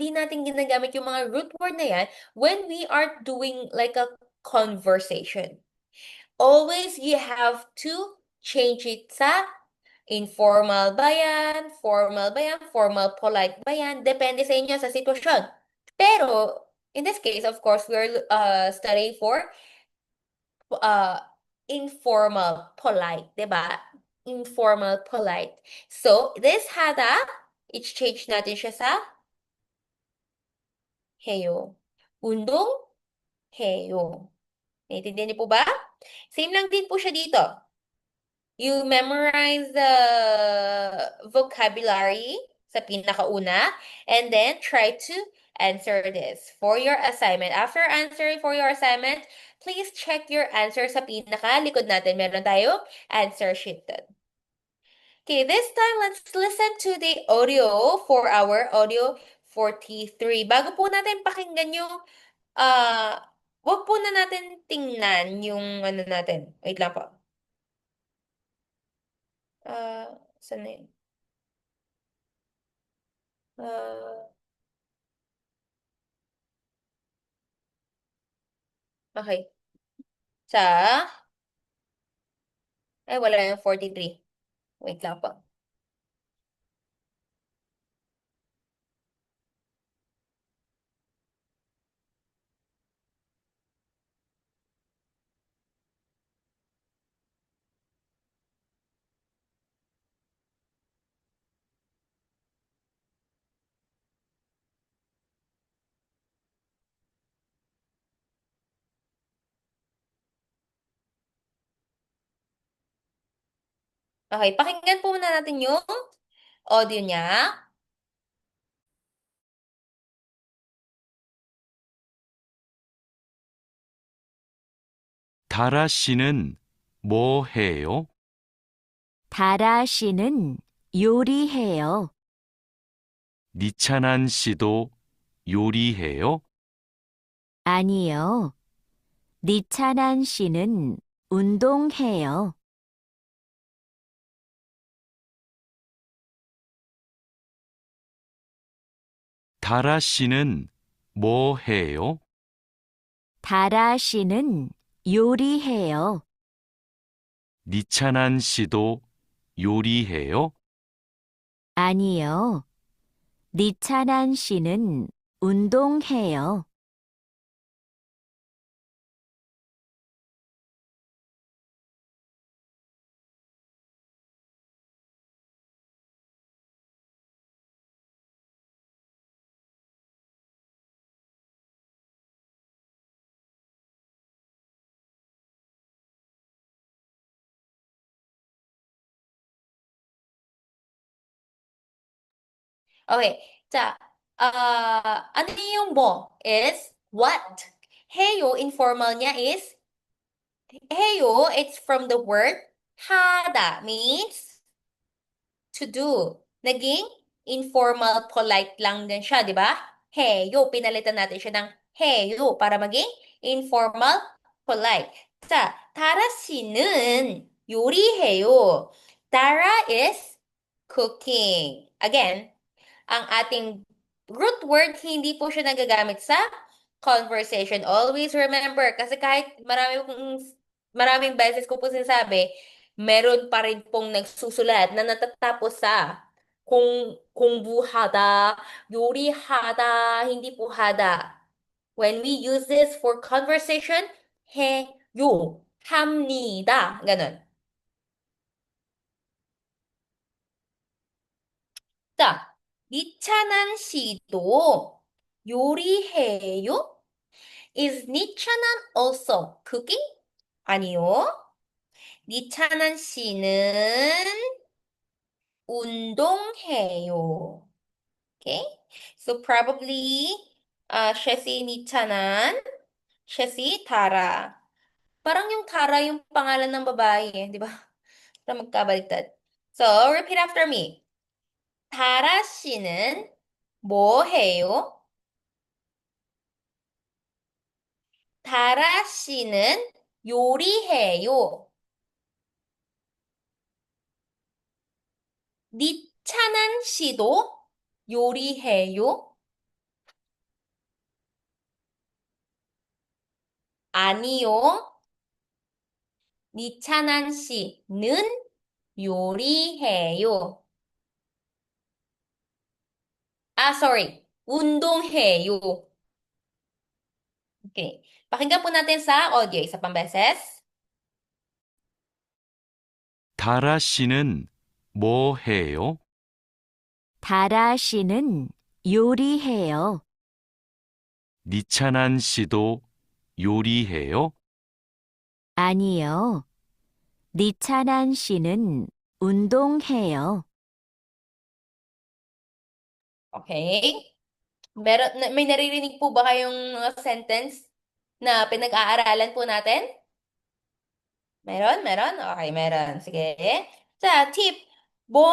Speaker 3: natin ginagamit yung mga root word na yan when we are doing like a conversation. Always you have to change it sa informal ba yan, formal ba yan, formal polite ba yan, depende sa inyo sa sitwasyon. Pero, In this case, of course, we're studying for uh informal polite, 'di ba? Informal polite. So, this hada, i-change natin siya sa heyo. Undong heyo. Naintindihan niyo po ba? Same lang din po siya dito. You memorize the vocabulary sa pinakauna and then try to answer this for your assignment. After answering for your assignment, please check your answer sa pinakalikod natin. Meron tayong answer sheet dun. Okay, this time let's listen to the audio for our audio 43. Bago po natin pakinggan yung wag po na natin tingnan yung ano natin. Wait lang po. Saan na yun? Okay. Wala yung 43. Wait lang po. Okay, pakinggan po muna natin yung audio niya.
Speaker 4: 다라 씨는 뭐 해요?
Speaker 5: 다라 씨는 요리해요.
Speaker 4: 니찬한 씨도 요리해요?
Speaker 5: 아니요. 니찬한 씨는 운동해요.
Speaker 4: 다라 씨는 뭐 해요?
Speaker 5: 다라 씨는 요리해요.
Speaker 4: 니찬한 씨도 요리해요?
Speaker 5: 아니요. 니찬한 씨는 운동해요.
Speaker 3: Okay. 자, ano yung mo is what? Heyo, informal niya is heyo, it's from the word hada, means to do. Naging informal, polite lang din siya, di ba? Heyo, pinalitan natin siya ng heyo para maging informal, polite. 자, 다라 씨는 요리해요. Dara is cooking. Again, ang ating root word, hindi po siya nagagamit sa conversation. Always remember, kasi kahit maraming beses ko po sinasabi, meron pa rin pong nagsusulat na natatapos sa kung buhada, 요리하다, hindi po hada. When we use this for conversation, 해요, 합니다. Ganon. 자, 니찬한 씨도 요리해요? Is 니찬한 also cooking? 아니요. 니찬한 씨는 운동해요. Okay? So probably, siya si 니찬한, siya si Tara. Parang yung Tara yung pangalan ng babae eh, di ba? Para magkabaliktad. So, repeat after me. Tara 씨는 뭐 해요? 다라 씨는 요리해요. 니찬한 씨도 요리해요? 아니요. 니찬한 씨는 요리해요. Sorry. 운동해요. Okay. Pakinggan po natin sa audio. Isa pang beses.
Speaker 4: 다라 씨는 뭐 해요?
Speaker 5: 다라 씨는 요리해요.
Speaker 4: 니찬한 씨도 요리해요?
Speaker 5: 아니요. 니찬한 씨는 운동해요.
Speaker 3: Okay. May naririnig po ba kayong sentence na pinag-aaralan po natin? Meron? Meron? Okay, meron. Sige. Sa tip, bo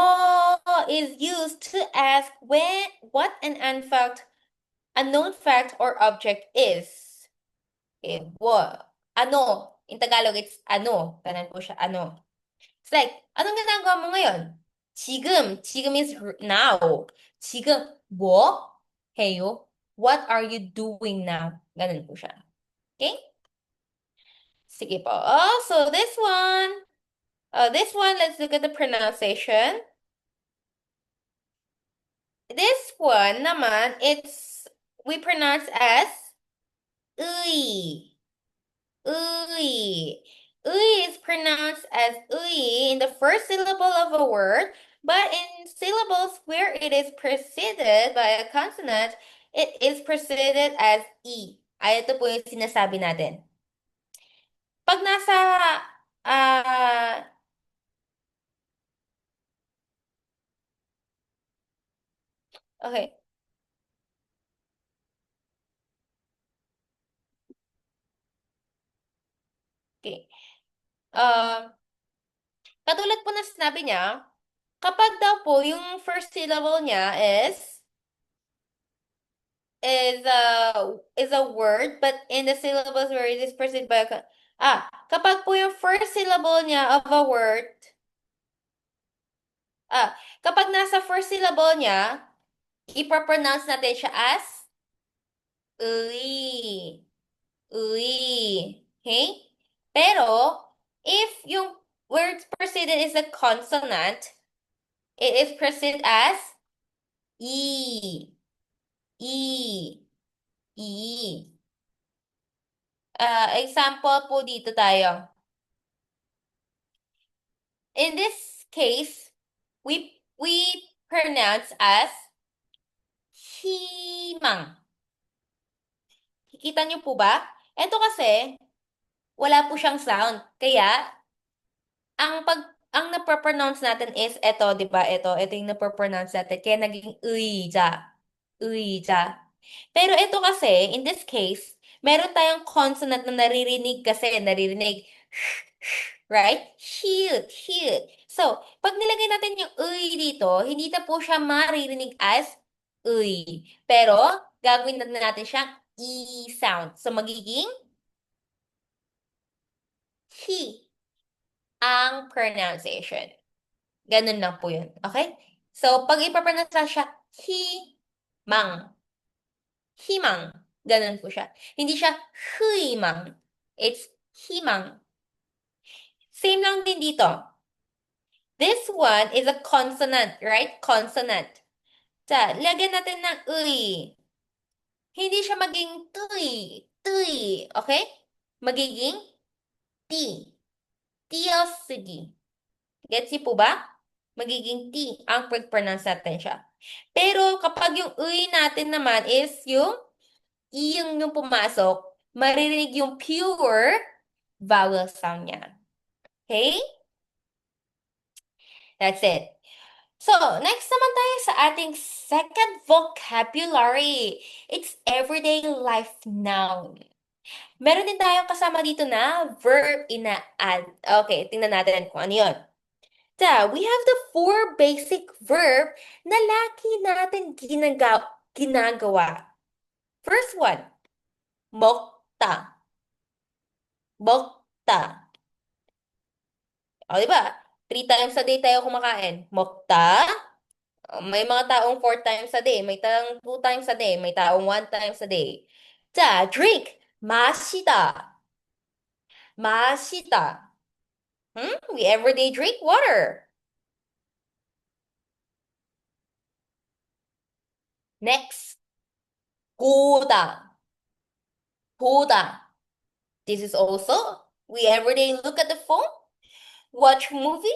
Speaker 3: is used to ask what an unknown fact or object is. Okay, bo. Ano? In Tagalog, it's ano. Ganun po siya, ano. It's like, anong ginagawa mo ngayon? 지금 is now. 지금 뭐 해요? What are you doing now? Ganun po siya. Okay? Sige po. So this one, let's look at the pronunciation. This one naman, we pronounce as 의. 의. 의 is pronounced as 의 in the first syllable of a word, but in syllables where it is preceded by a consonant, it is preceded as i. Ay, ito po yung sinasabi natin. Pag nasa, ah, okay. Okay. Katulad po na sinabi niya, kapag daw po yung first syllable niya is a word, but in the syllables where it is preceded by kapag po yung first syllable niya of a word, kapag nasa first syllable niya, ipropronounce natin siya as ui. Ui. Okay? Pero, if yung word preceded is a consonant, it is preceded as e. E. E. Example po dito tayo. In this case, we pronounce as himang. Kikita niyo po ba? Ito kasi, wala po siyang sound. Kaya, ang na-pronounce natin is ito, di ba? Ito yung na-pronounce natin. Kaya naging uija. Uija. Pero ito kasi, in this case, meron tayong consonant na naririnig, right? Cute, cute. So, pag nilagay natin yung uy dito, hindi na po siya maririnig as uy. Pero, gagawin na natin siyang e sound. So, magiging he ang pronunciation. Ganun lang po yun. Okay? So, pag ipapronounce siya, mang. Himang. Ganun po siya. Hindi siya huimang. It's himang. Same lang din dito. This one is a consonant, right? Consonant. Lagyan natin ng uy. Hindi siya maging tuy. Tuy. Okay? Magiging ti. Tiyosigi. Gets niyo po ba? Magiging ti ang pag-pronounce natin siya. Pero kapag yung uy natin naman is yung yung pumasok, maririnig yung pure vowel sound niya. Okay? That's it. So, next naman tayo sa ating second vocabulary. It's everyday life noun. Meron din tayong kasama dito na verb ina-add. Okay, tingnan natin kung ano yun. We have the 4 basic verb na lagi natin ginagawa. First one, 먹다. 먹다. O, di ba? 3 times a day tayo kumakain. 먹다. May mga taong 4 times a day. May taong 2 times a day. May taong 1 times a day. Drink. 마시다. 마시다. We everyday drink water. Next. 고다. 보다. This is also, we everyday look at the phone, watch movie,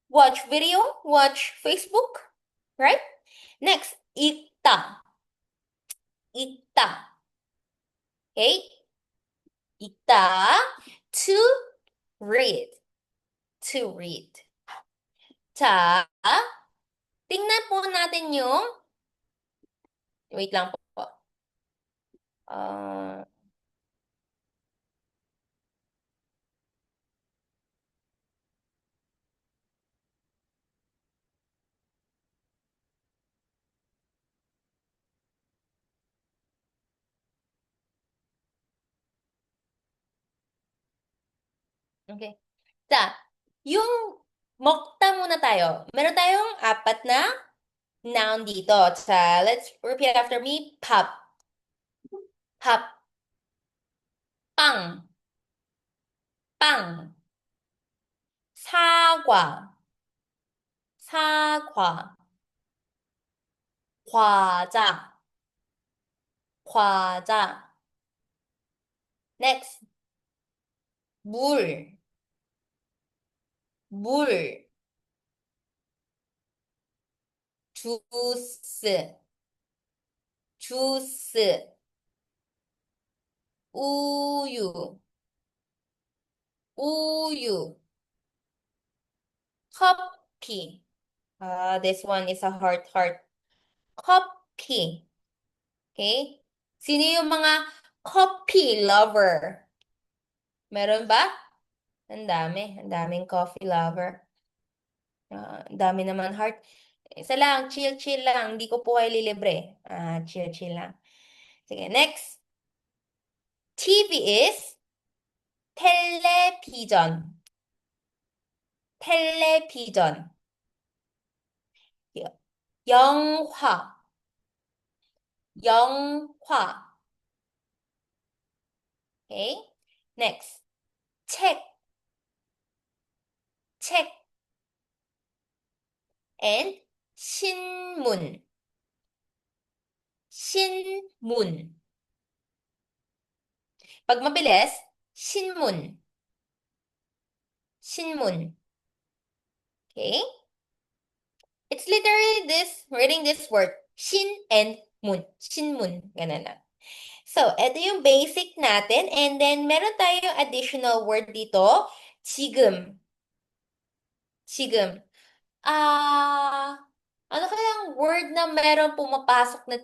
Speaker 3: watch video, watch Facebook, right? Next, 읽다. 읽다. Okay? 읽다. To read. To read. 자, tingnan po natin yung, wait lang po. Okay. Sa, yung 먹다 muna tayo. Meron tayong apat na noun dito. Sa, let's repeat after me. 밥, 밥, 빵, 빵, 사과, 사과, 과자, 과자. Next, 물, 물, 주스, 주스, 우유, 우유, 커피. This one is a heart. Coffee. Okay? Sino yung mga coffee lover? Meron ba? Ang dami. Ang daming coffee lover. Ang dami naman heart. Isa lang, chill lang. Hindi ko po kayo lilibre. Chill lang. Sige, next. TV is television. Television. 영화. 영화. Okay? Next. 책. 책. And 신문. 신문. Pag mabilis, 신문. 신문. Okay? It's literally reading this word. Shin and mun. 신문. Ganun lang. So, ito yung basic natin. And then, meron tayong additional word dito. 지금. 지금. Ano kayang word na meron pumapasok na...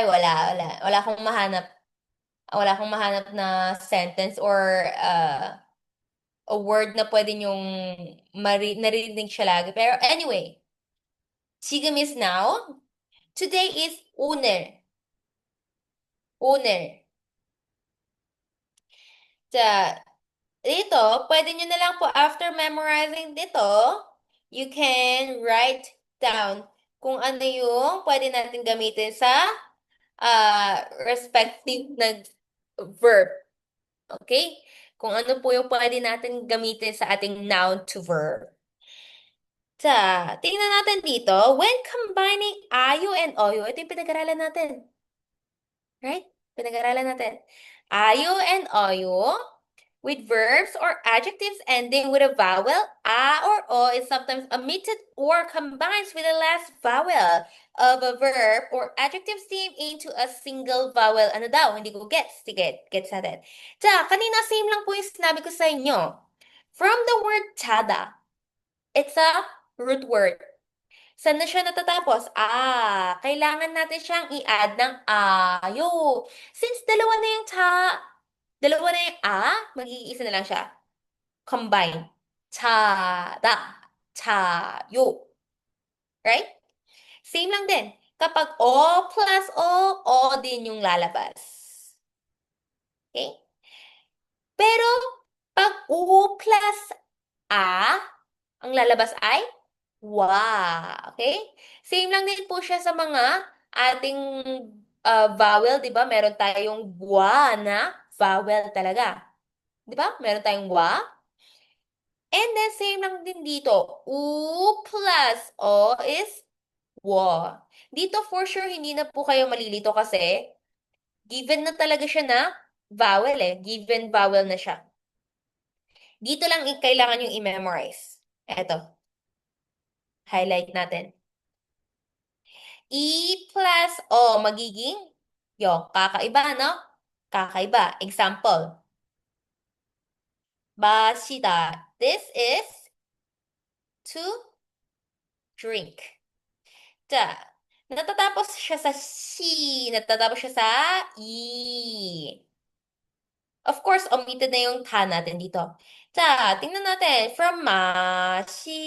Speaker 3: wala. Wala akong mahanap. Wala akong mahanap na sentence or a word na pwede nyong narinig siya lagi. Pero anyway, 지금 is now. Today is 오늘. 오늘. 자, dito, pwede nyo na lang po after memorizing dito, you can write down kung ano yung pwede natin gamitin sa respective na verb. Okay? Kung ano po yung pwede natin gamitin sa ating noun to verb. Tingnan natin dito. When combining ayo and oyo, ito yung pinag-aralan natin. Right? Pinag-aralan natin. Ayo and oyo with verbs or adjectives ending with a vowel, a or o is sometimes omitted or combines with the last vowel of a verb or adjective stem into a single vowel. Ano daw? Hindi ko gets. Sige, gets natin. Kanina same lang po yung sinabi ko sa inyo. From the word tada, it's a root word. Saan na siya natatapos? Kailangan natin siyang i-add ng ayo. Since dalawa na yung mag-iisa na lang siya. Combine. 차다, 차요. Right? Same lang din. Kapag O plus O din yung lalabas. Okay? Pero, pag U plus A, ang lalabas ay wa. Okay? Same lang din po siya sa mga ating vowel, di ba? Meron tayong wa na vowel talaga. Di ba? Meron tayong wa. And then, same lang din dito. U plus O is wa. Dito, for sure, hindi na po kayo malilito kasi Given na talaga siya na vowel eh. Given vowel na siya. Dito lang kailangan yung i-memorize. Eto. Highlight natin. E plus O magiging yo. Kakaiba, no? Kakaiba. Example. 마시다. This is to drink. 자, natatapos siya sa C. Natatapos siya sa E. Of course, omitted na yung ta natin dito. 자, tingnan natin. From 마시.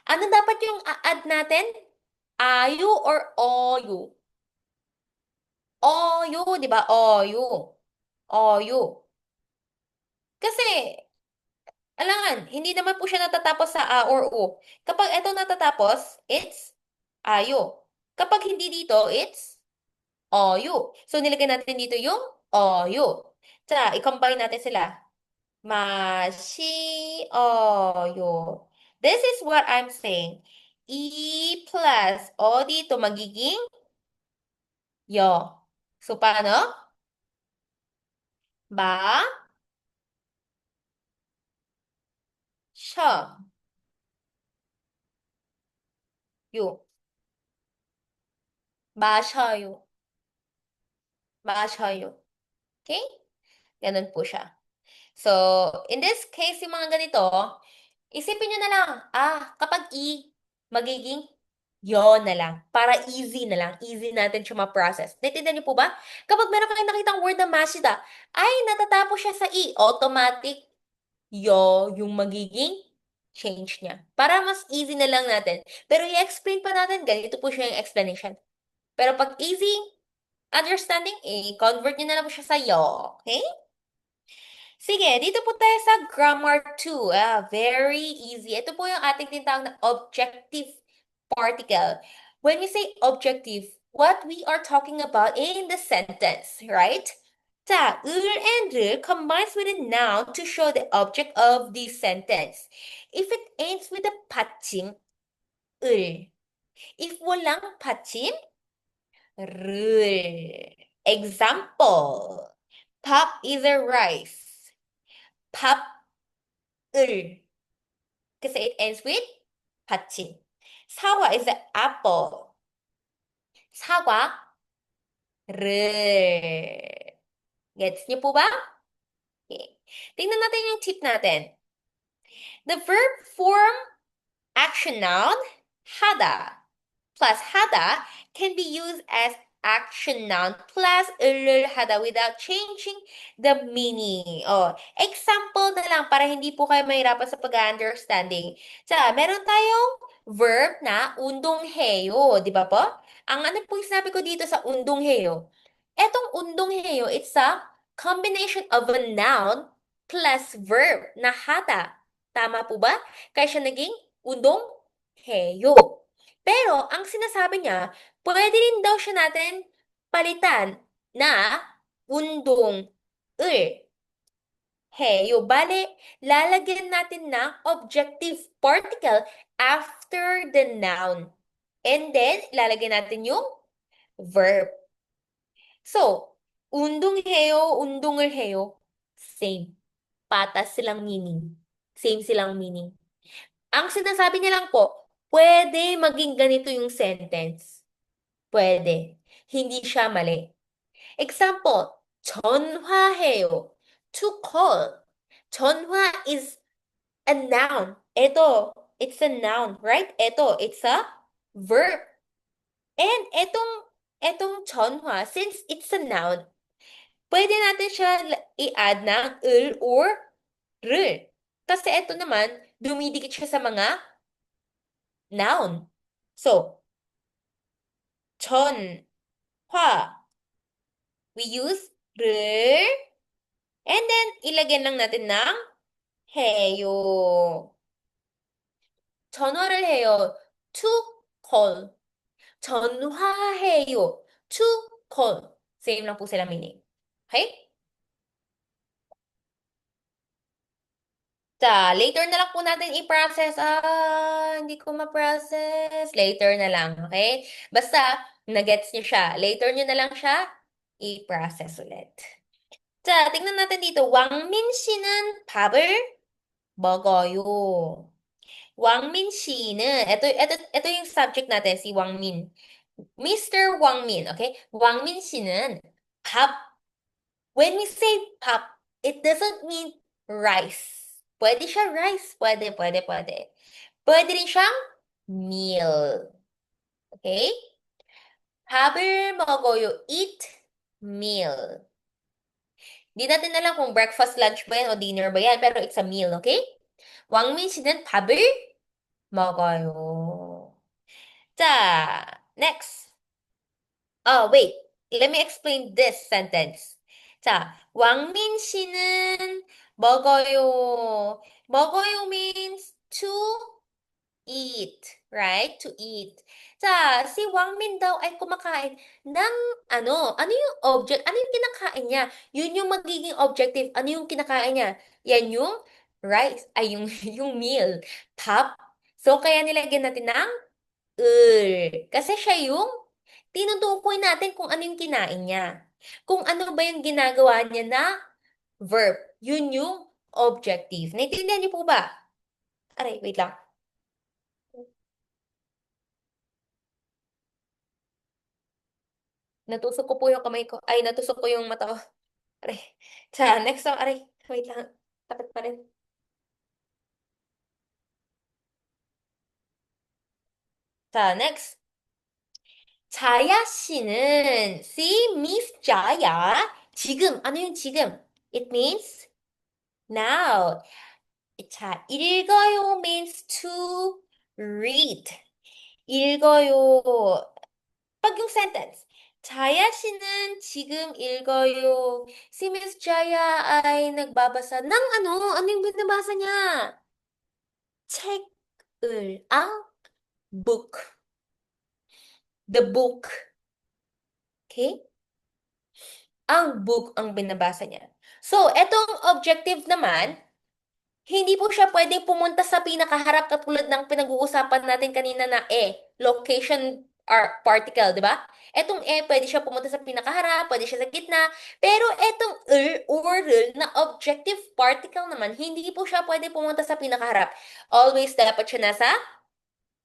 Speaker 3: Ano dapat yung a-add natin? Ayu or oyu? Oyu, di ba? Oyu. Oyu. Kasi, alangan, hindi naman po siya natatapos sa a or u. Kapag ito natatapos, it's ayu. Kapag hindi dito, it's oyu. So, nilagay natin dito yung oyu. 자, i-combine natin sila. 마시, 어요. This is what I'm saying. E plus O dito magiging yo. So, paano? 마, 셔, 요. 마셔요. 마셔요. Okay? Ganun po siya. So, in this case, yung mga ganito, isipin nyo na lang, kapag E, magiging yo na lang. Para easy na lang. Easy natin siya ma-process. Naintindihan niyo po ba? Kapag meron kayong nakitang word na mashida, ay natatapos siya sa E. Automatic yo yung magiging change niya. Para mas easy na lang natin. Pero i-explain pa natin, ganito po siya yung explanation. Pero pag easy understanding, i-convert niyo na lang po siya sa yo. Okay? Sige, dito po tayo sa grammar 2. Very easy. Ito po yung ating tinatawag na objective particle. When we say objective, what we are talking about in the sentence, right? 자, 을 and 를 combines with a noun to show the object of the sentence. If it ends with a 받침, 을. If walang 받침, 를. Example, pop is a rice. 밥, 을. Kasi it ends with 받침. 사과 is an apple. 사과, 를. Gets niyo po ba? Okay. Tingnan natin yung tip natin. The verb form action noun, hada, plus hada can be used as action noun plus 을 hada without changing the meaning. Example na lang para hindi po kayo mahirapan sa pag-understanding. Meron tayong verb na undongheyo, di ba po? Ang ano po yung sinabi ko dito sa undongheyo? Etong undongheyo, it's a combination of a noun plus verb na hada. Tama po ba? Kaya siya naging undongheyo. Pero, ang sinasabi niya, pwede rin daw siya natin palitan na undong 을 heyo. Bale, lalagyan natin ng objective particle after the noun. And then, lalagyan natin yung verb. So, undong을 해요. Same. Patas silang meaning. Same silang meaning. Ang sinasabi niya lang po, pwede maging ganito yung sentence. Pwede. Hindi siya mali. Example, 전화해요. To call. 전화 is a noun. Ito, it's a noun, right? Ito, it's a verb. And etong 전화, since it's a noun, pwede natin siya i-add ng 을 or 를. Kasi ito naman, dumidikit siya sa mga noun. So, 전화. We use 를. And then, ilagyan lang natin ng 해요. 전화를 해요. To call. 전화해요. To call. Same lang po sila meaning. Okay? Later na lang po natin i-process. Hindi ko ma-process. Later na lang, okay? Basta, Nagets niyo siya. Later niyo na lang siya i-process ulit. 자, tingnan natin dito. 왕민 씨는 밥을 먹어요. 왕민 씨는, ito yung subject natin, si 왕민. Mr. 왕민, okay? 왕민 씨는 밥, when we say 밥, it doesn't mean rice. Pwede siya rice, pwede. Pwede rin siyang meal. Okay? 밥을 먹어요. Eat meal. Di natin alam kung breakfast, lunch ba yan o dinner ba yan, pero it's a meal, okay? 왕민 씨는 밥을 먹어요. 자, next. Oh, wait. Let me explain this sentence. 자, 왕민 씨는 먹어요. 먹어요 means to eat, right? To eat. 자, si Wangmin daw ay kumakain ng ano yung object, ano yung kinakain niya? Yun yung magiging objective. Ano yung kinakain niya? Yan yung rice, ay yung, yung meal. Top. So, kaya nilagyan natin ng Kasi siya yung tinutukoy natin kung ano yung kinain niya. Kung ano ba yung ginagawa niya na verb. Yun yung objective. Naintindihan niyo po ba? Aray, wait lang. Natusok ko po yung kamay ko. Ay, natusok ko yung mata ko. Aray. Sa next song, aray. Wait lang. Takot pa rin. 자, next. 자야 씨는 see Miss 자야. 지금. ano yung 지금? It means now. 자, 읽어요 means to read. 읽어요. pag yung sentence. 자야 씨는 지금 읽어요. Si Miss Jaya ay nagbabasa ng ano? Ano yung binabasa niya? 책을. ang book. The book. Okay? Ang book ang binabasa niya. So, etong objective naman, hindi po siya pwede pumunta sa pinakaharap katulad ng pinag-uusapan natin kanina na location particle, di ba? Etong pwede siya pumunta sa pinakaharap, pwede siya sa gitna, pero etong or na objective particle naman, hindi po siya pwede pumunta sa pinakaharap. Always dapat siya nasa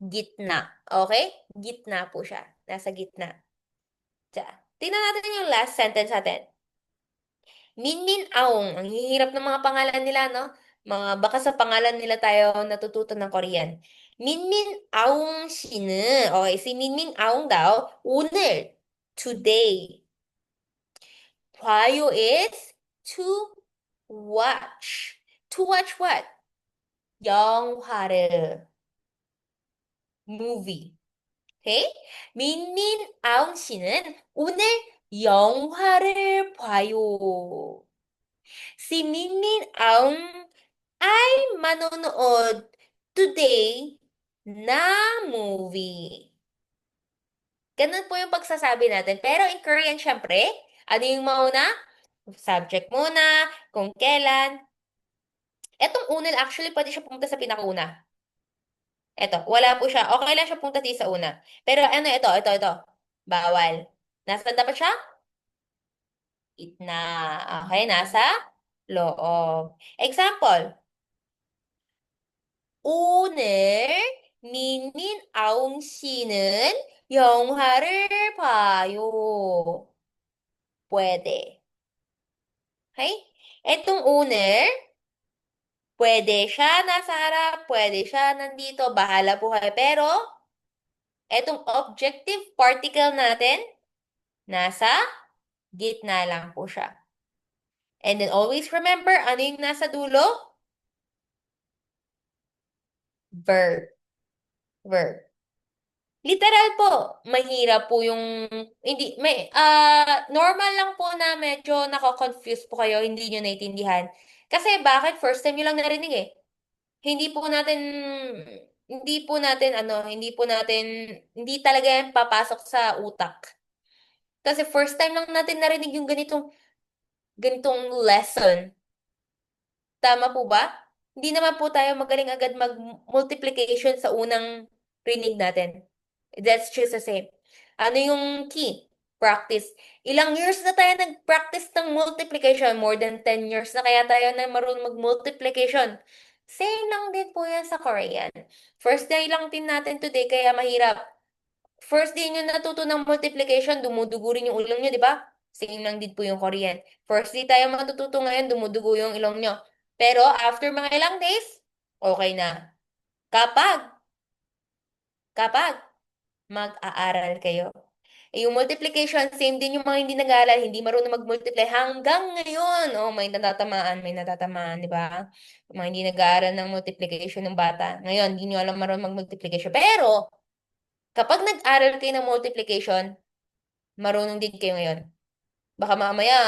Speaker 3: gitna. Okay? Gitna po siya. Nasa gitna. Diyan. Tingnan natin yung last sentence natin. Minmin Aung. Ang hihirap ng mga pangalan nila, no? Baka sa pangalan nila tayo natututo ng Korean. 민민 아웅 씨는, okay, si 민민 아웅 daw, 오늘, today. 봐요 is to watch. To watch what? 영화를. movie. Okay? 민민 아웅 씨는 오늘 영화를 봐요. Si Minmin Aung ay manonood today na movie. Ganun po yung pagsasabi natin. Pero in Korean, syempre, ano yung mauna? Subject muna, kung kailan. Etong unil, actually, pwede siya pumunta sa pinakauna. Eto, wala po siya. Okay lang siya pumunta sa una. Pero ano, ito. Bawal. Nasaan dapat siya? Gitna. Okay, nasa loob. Example. 오늘 민민 아웅 씨는 영화를 봐요. Puwede. Okay? Etong 오늘, pwede siya nasa harap, pwede siya nandito, bahala po kayo. Pero, etong objective particle natin, nasa gitna lang po siya. And then always remember, ano yung nasa dulo? Verb. Literal po, mahirap po yung, hindi, normal lang po na medyo nako-confuse po kayo, hindi nyo naiintindihan. Kasi bakit? First time nyo lang narinig eh. Hindi po natin, hindi talaga yan papasok sa utak. Kasi first time lang natin narinig yung ganitong lesson. Tama po ba? Hindi naman po tayo magaling agad mag-multiplication sa unang rinig natin. That's just the same. Ano yung key? Practice. Ilang years na tayo nag-practice ng multiplication? More than 10 years na kaya tayo na marunong mag-multiplication. Same lang din po yan sa Korean. First day lang din natin today, kaya mahirap. First day nyo natuto ng multiplication, dumudugo rin yung ulo nyo, di ba? Same lang din po yung Korean. First day tayo matututo ngayon, dumudugo yung ilong nyo. Pero after mga ilang days, okay na. Kapag mag-aaral kayo. Yung multiplication, same din yung mga hindi nag-aaral, hindi marunong mag-multiply hanggang ngayon. Oh, may natatamaan, di ba? Yung mga hindi nag-aaral ng multiplication ng bata. Ngayon, hindi nyo alam marunong mag-multiplication. Pero, kapag nag-aral kayo ng multiplication, marunong din kayo ngayon. Baka mamaya,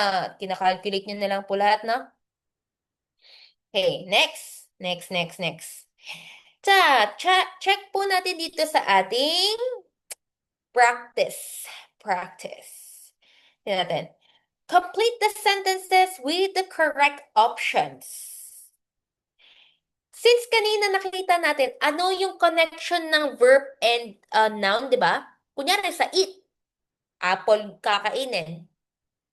Speaker 3: kinakalculate nyo na lang po lahat, no? Okay, next. Next. Check po natin dito sa ating practice. Tingnan natin. Complete the sentences with the correct options. Since kanina nakita natin, ano yung connection ng verb and noun, di ba? Kunyari sa eat, apple kakainin.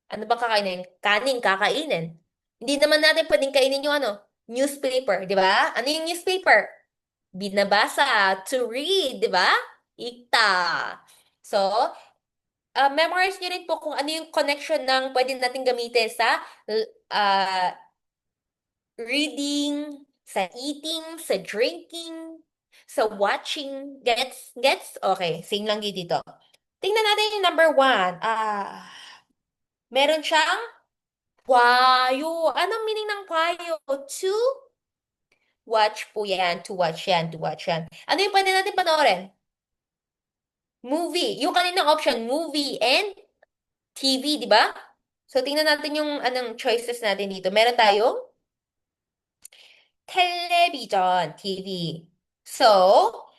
Speaker 3: Ano bang kakainin? Kanin kakainin. Hindi naman natin pwedeng kainin yung newspaper, di ba? Ano yung newspaper? Binabasa, to read, di ba? Ikta. So, memorize nyo rin po kung ano yung connection ng pwede natin gamitin sa uh, reading, sa eating, sa drinking, sa watching. Gets? Gets? Okay, same lang yun dito. Tingnan natin yung number 1. Meron siyang kwayo. Anong meaning ng kwayo? To watch po yan. To watch yan. To watch yan. Ano yung pwede natin panoorin? Movie. Yung kaninang option, movie and TV, di ba? So, tingnan natin yung anong choices natin dito. Meron tayong television, TV. So,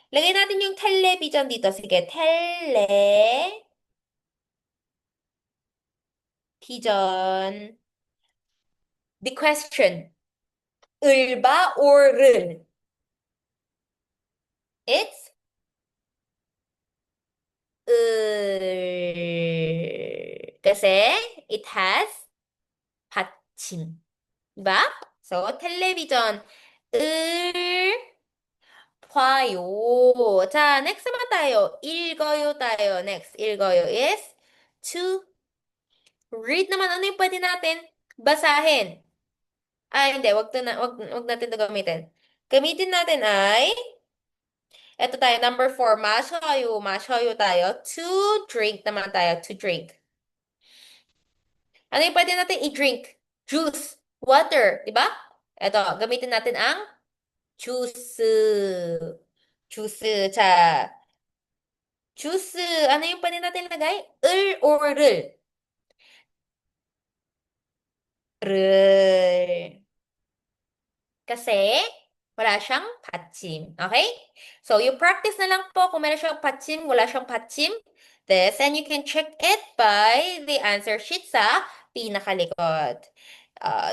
Speaker 3: lagay natin yung television dito. Sige, television. The question, 을 ba or 를? It's 을. Kasi it has 받침. Diba? So, television. 을 봐요. 자, next naman tayo. 읽어요 tayo. Next, 읽어요 is to read naman. Ano yung pwede natin basahin? Ay, hindi. Wag natin ito gamitin. Gamitin natin ay, eto tayo, number 4, 마셔요. 마셔요 tayo. To drink naman tayo. To drink. Ano yung pwede natin i-drink? Juice. Water. Diba? Eto, gamitin natin ang juice. Juice. 자, juice. Ano yung pwede natin lagay? 을 or 를? 를. Kasi wala siyang 받침. Okay? So, you practice na lang po kung meron siyang 받침, wala siyang 받침. This, and you can check it by the answer sheet sa pinakalikod.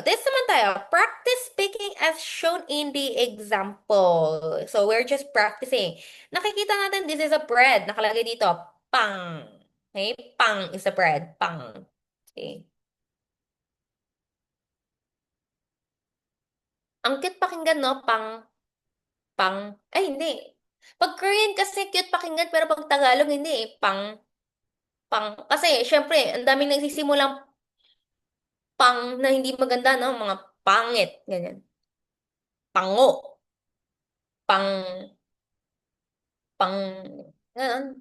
Speaker 3: This naman tayo. Practice speaking as shown in the example. So, we're just practicing. Nakikita natin, this is a bread. Nakalagay dito, pang. Okay? Pang is a bread. Pang. Okay? Ang cute pakinggan, no? Ay, hindi. Pag Korean kasi cute pakinggan, pero pag Tagalog, hindi eh. Kasi, syempre, ang daming nagsisimulang pang na hindi maganda, no? Mga pangit, ganyan. Pango, pang, pang, ganun.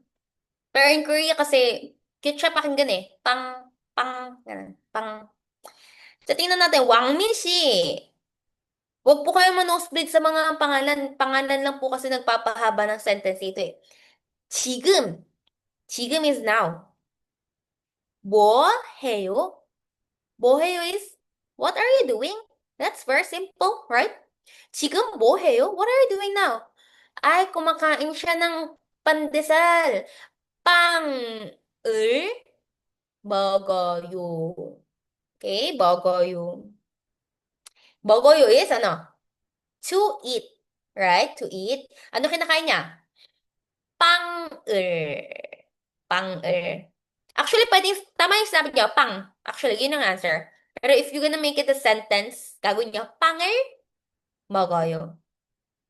Speaker 3: Pero in Korea kasi, cute siya pakinggan eh. Ganun. So, tingnan natin, Wang Min si. Huwag po kayo manosebleed sa mga pangalan. Pangalan lang po kasi nagpapahaba ng sentence ito eh. 지금. 지금 is now. 뭐 해요? 뭐 해요 is what are you doing? That's very simple, right? 지금 뭐 해요? What are you doing now? Ay, kumakain siya ng pandesal. 빵을 먹어요. Okay, 먹어요. 먹어요 is ano? To eat, right? To eat. Ano kinakain niya? 빵을. Pang-er. Actually, tama yung sinabi niyo, pang. Actually, yun ang answer. Pero if you're gonna make it a sentence, gagawin niyo, pang-er 먹어요.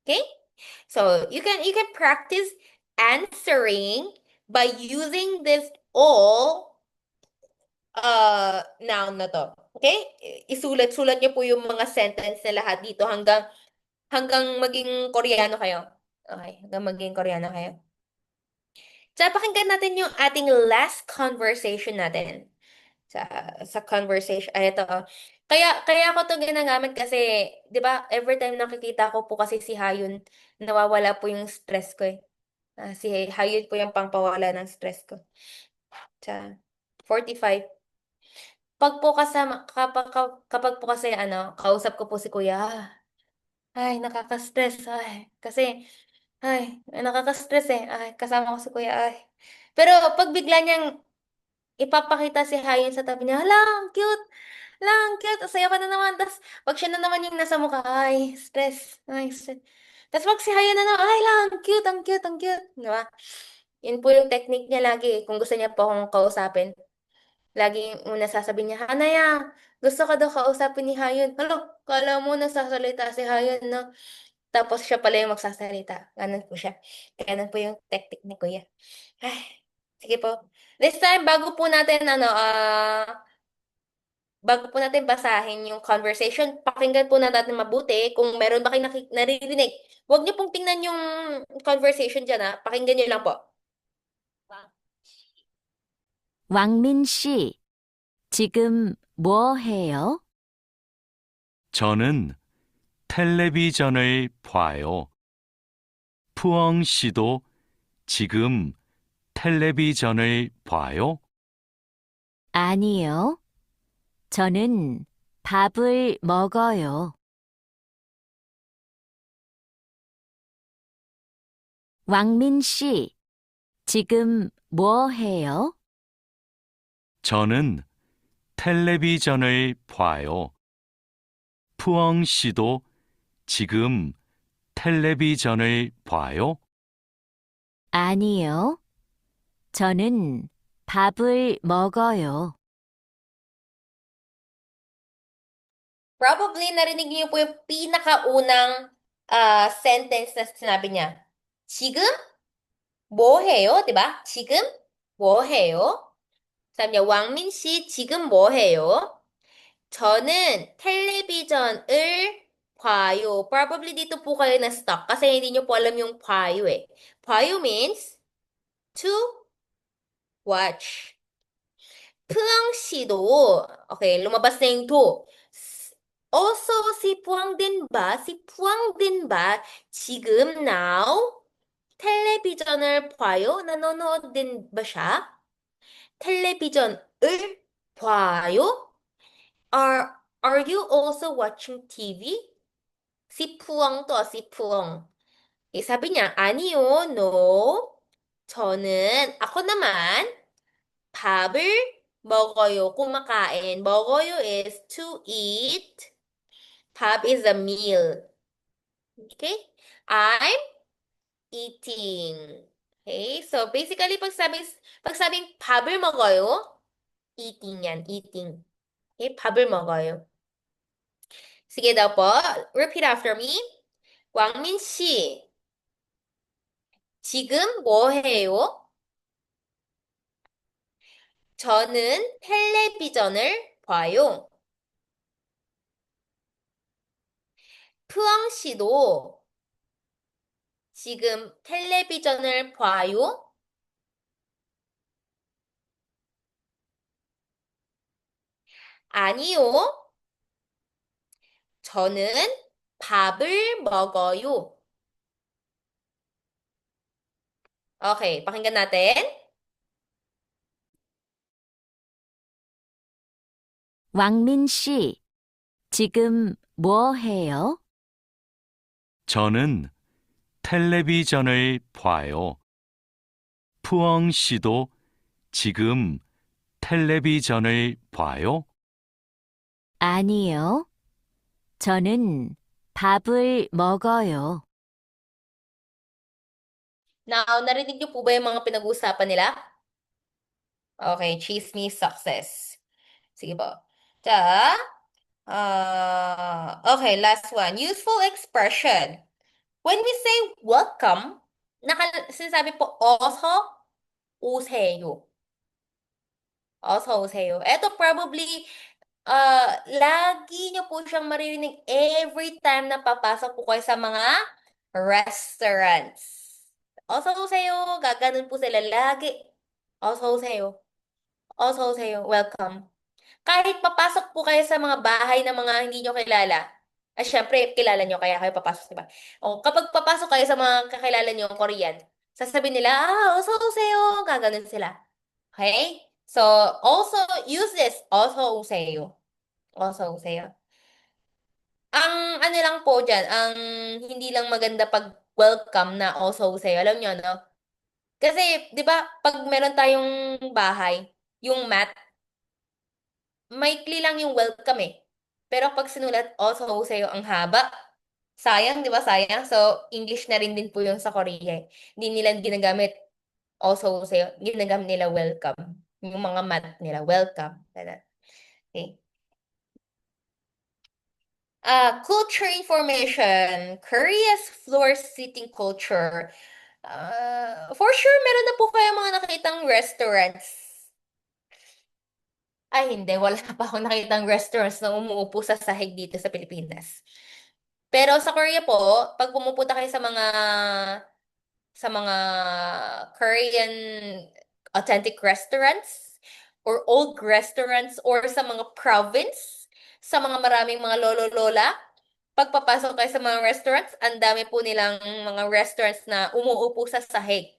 Speaker 3: Okay? So you can practice answering by using this all noun na to. Okay? Isulat-sulat niyo po yung mga sentence na lahat dito hanggang maging Koreano kayo. Okay, hanggang maging Koreano kayo. So, pakinggan natin yung ating last conversation natin. Sa conversation, ay ito. Kaya ako to ginagamit kasi, 'di ba, every time nakikita ko po kasi si Hayun, nawawala po yung stress ko eh. Si Hayun po yung pangpawala ng stress ko. Sa 45. Kapag po kasi kausap ko po si Kuya. Ay, nakaka-stress. Nakaka-stress eh. Ay, kasama ko si Kuya. Ay. Pero pag bigla niyang ipapakita si Hayun sa tabi niya, hala, ang cute. Hala, ang cute. Ang saya pa na naman. Tapos, pag siya na naman yung nasa mukha, ay, stress. Ay, stress. Tapos, pag si Hayun na naman, ay, lang, ang cute, ang cute, ang cute. Diba? Yun po yung technique niya lagi. Kung gusto niya po akong kausapin. Lagi una sasabihin niya, Hanaya, gusto ka daw kausapin ni Hayun. Halo, kala mo nagsasalita si Hayun, no? Tapos siya pala yung magsasalita. Ganun po siya. Ganun po yung technique ni Kuya. Ay, sige po. This time, bago po natin basahin yung conversation, pakinggan po na natin mabuti kung meron ba kayong naririnig. Huwag niyo pong tingnan yung conversation dyan, ha? Pakinggan niyo lang po.
Speaker 5: 왕민 씨, 지금 뭐 해요?
Speaker 4: 저는 텔레비전을 봐요. 푸엉 씨도 지금 텔레비전을 봐요?
Speaker 5: 아니요. 저는 밥을 먹어요. 왕민 씨, 지금 뭐 해요?
Speaker 4: 저는 텔레비전을 봐요. 푸엉 씨도 지금 텔레비전을 봐요?
Speaker 5: 아니요. 저는 밥을 먹어요.
Speaker 3: Probably narinig niyo po yung pinakaunang sentence na sinabi niya. 지금 뭐 해요? diba? 지금 뭐 해요? 사람 niya, 왕민 씨 지금 뭐 해요? 저는 텔레비전을 봐요. Probably dito po kayo na-stuck kasi hindi nyo po alam yung 봐요 eh. 봐요 means to watch. 푸앙 씨도, okay, lumabas na yung to. Also, si Puang din ba? Si Puang din ba? 지금 now? 텔레비전을 봐요? nanonood din ba siya? 텔레비전을 봐요? Are you also watching TV? Si Puang to, si Puang. Sabi niya, 아니요, no. ako naman, 밥을 먹어요, kumakain. 먹어요 is to eat. 밥 is a meal. Okay? I'm eating. Okay? So, basically, pag sabing 밥을 먹어요, eating yan, eating. Okay? 밥을 먹어요. Sige daw po. Repeat after me. 왕민 씨, 지금 뭐 해요? 저는 텔레비전을 봐요. 푸엉 씨도 지금 텔레비전을 봐요? 아니요. 저는 밥을 먹어요. Okay, pakinggan natin.
Speaker 5: 왕민 씨, 지금 뭐 해요?
Speaker 4: 저는 텔레비전을 봐요. 푸엉 씨도 지금 텔레비전을 봐요?
Speaker 5: 아니요. 저는 밥을 먹어요.
Speaker 3: Now, narinig niyo po ba yung mga pinag-uusapan nila? Okay, chismis success. Sige po. Ta, okay, last one. Useful expression. When we say welcome, sinasabi po, 어서 오세요. 어서 오세요. Ito probably, lagi nyo po siyang maririnig every time na papasok po kayo sa mga restaurants. 어서 오세요. Gaganon po sila lagi. 어서 오세요. 어서 오세요. Welcome. Kahit papasok po kayo sa mga bahay ng mga hindi nyo kilala, syempre, kilala nyo, kaya kayo papasok, diba? O, kapag papasok kayo sa mga kakilala nyo, Korean, sasabihin nila, 어서 오세요. Gaganon sila. Okay? So, also use this. 어서 오세요. 어서 오세요. Ang ano lang po dyan, ang hindi lang maganda pag welcome na also oseyo. Alam nyo, no? Kasi, di ba, pag meron tayong bahay, yung mat, maikli lang yung welcome eh. Pero pag sinulat also oseyo ang haba, sayang, di ba, sayang? So, English na rin din po yung sa Korea eh. Hindi nila ginagamit also oseyo, ginagamit nila welcome. Yung mga mat nila, welcome. Ganun. Okay. Culture information. Korea's floor seating culture. For sure, meron na po kayo mga nakitang restaurants. Ay, hindi. Wala pa akong nakitang restaurants na umuupo sa sahig dito sa Pilipinas. Pero sa Korea po, pag pumupunta kayo sa mga Korean authentic restaurants or old restaurants or sa mga province, sa mga maraming mga lolo-lola, pagpapasok kayo sa mga restaurants, ang dami po nilang mga restaurants na umuupo sa sahig.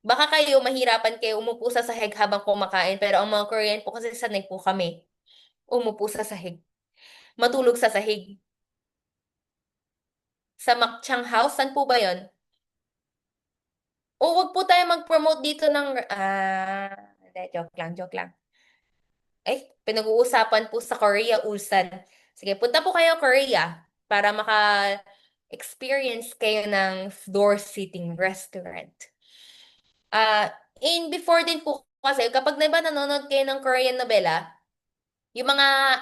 Speaker 3: Baka kayo, mahirapan kayo umupo sa sahig habang kumakain, pero ang mga Korean po kasi sanay po kami umupo sa sahig. Matulog sa sahig. Sa Makchang House, saan po ba yon? O wag po tayo mag-promote dito ng... hindi, joke lang, joke lang. Ay, pinag-uusapan po sa Korea, Ulsan. Sige, punta po kayo Korea para maka-experience kayo ng floor seating restaurant. Before din po kasi, kapag na ba nanonood kayo ng Korean novela, yung mga,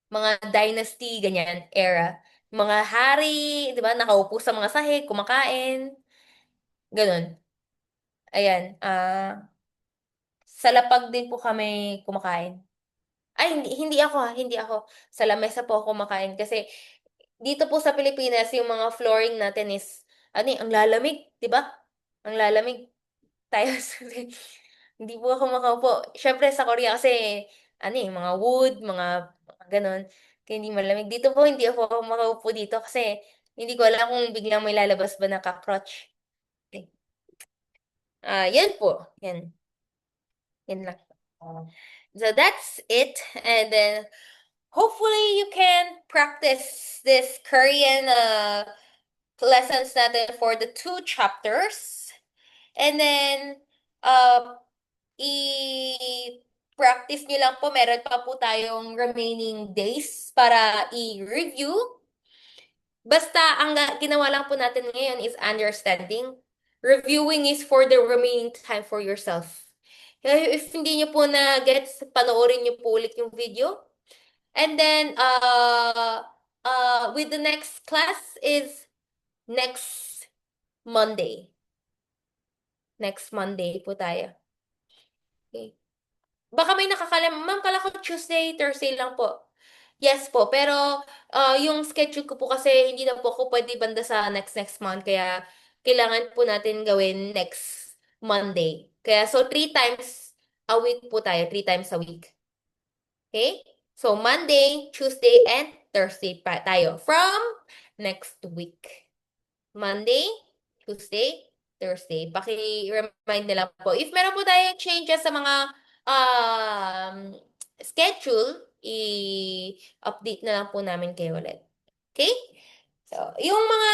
Speaker 3: mga dynasty, ganyan, era, mga hari, di ba, nakaupo sa mga sahig, kumakain, ganun. Ayan, sa lapag din po kami kumakain. Ay, hindi ako ha, hindi ako. Sa lamesa po ako kumakain kasi dito po sa Pilipinas, yung mga flooring natin is, ang lalamig, di ba? Ang lalamig. Tayo, hindi po ako makaupo. Siyempre sa Korea kasi, mga wood, mga ganun. Kaya hindi malamig. Dito po, hindi ako makaupo dito kasi hindi ko alam kung biglang may lalabas ba na cockroach. Okay. Yan po. Yan. Yan lang. So that's it. And then, hopefully you can practice this Korean lessons natin for the 2 chapters. And then, i-practice nyo lang po. Meron pa po tayong remaining days para i-review. Basta, ang ginawa lang po natin ngayon is understanding. Reviewing is for the remaining time for yourself. If hindi nyo po na-gets, panoorin nyo po ulit yung video. And then, with the next class is next Monday. Next Monday po tayo. Okay. Baka may nakakalam, ma'am, kala ko Tuesday, Thursday lang po. Yes po, pero yung schedule ko po kasi hindi na po ako pwede banda sa next month, kaya kailangan po natin gawin next Monday. Kaya so 3 times a week po tayo, 3 times a week. Okay? So Monday, Tuesday, and Thursday pa tayo from next week. Monday, Tuesday, Thursday. Paki-remind na lang po. If meron po tayong changes sa mga schedule, i-update na lang po namin kayo ulit. Okay? So, yung mga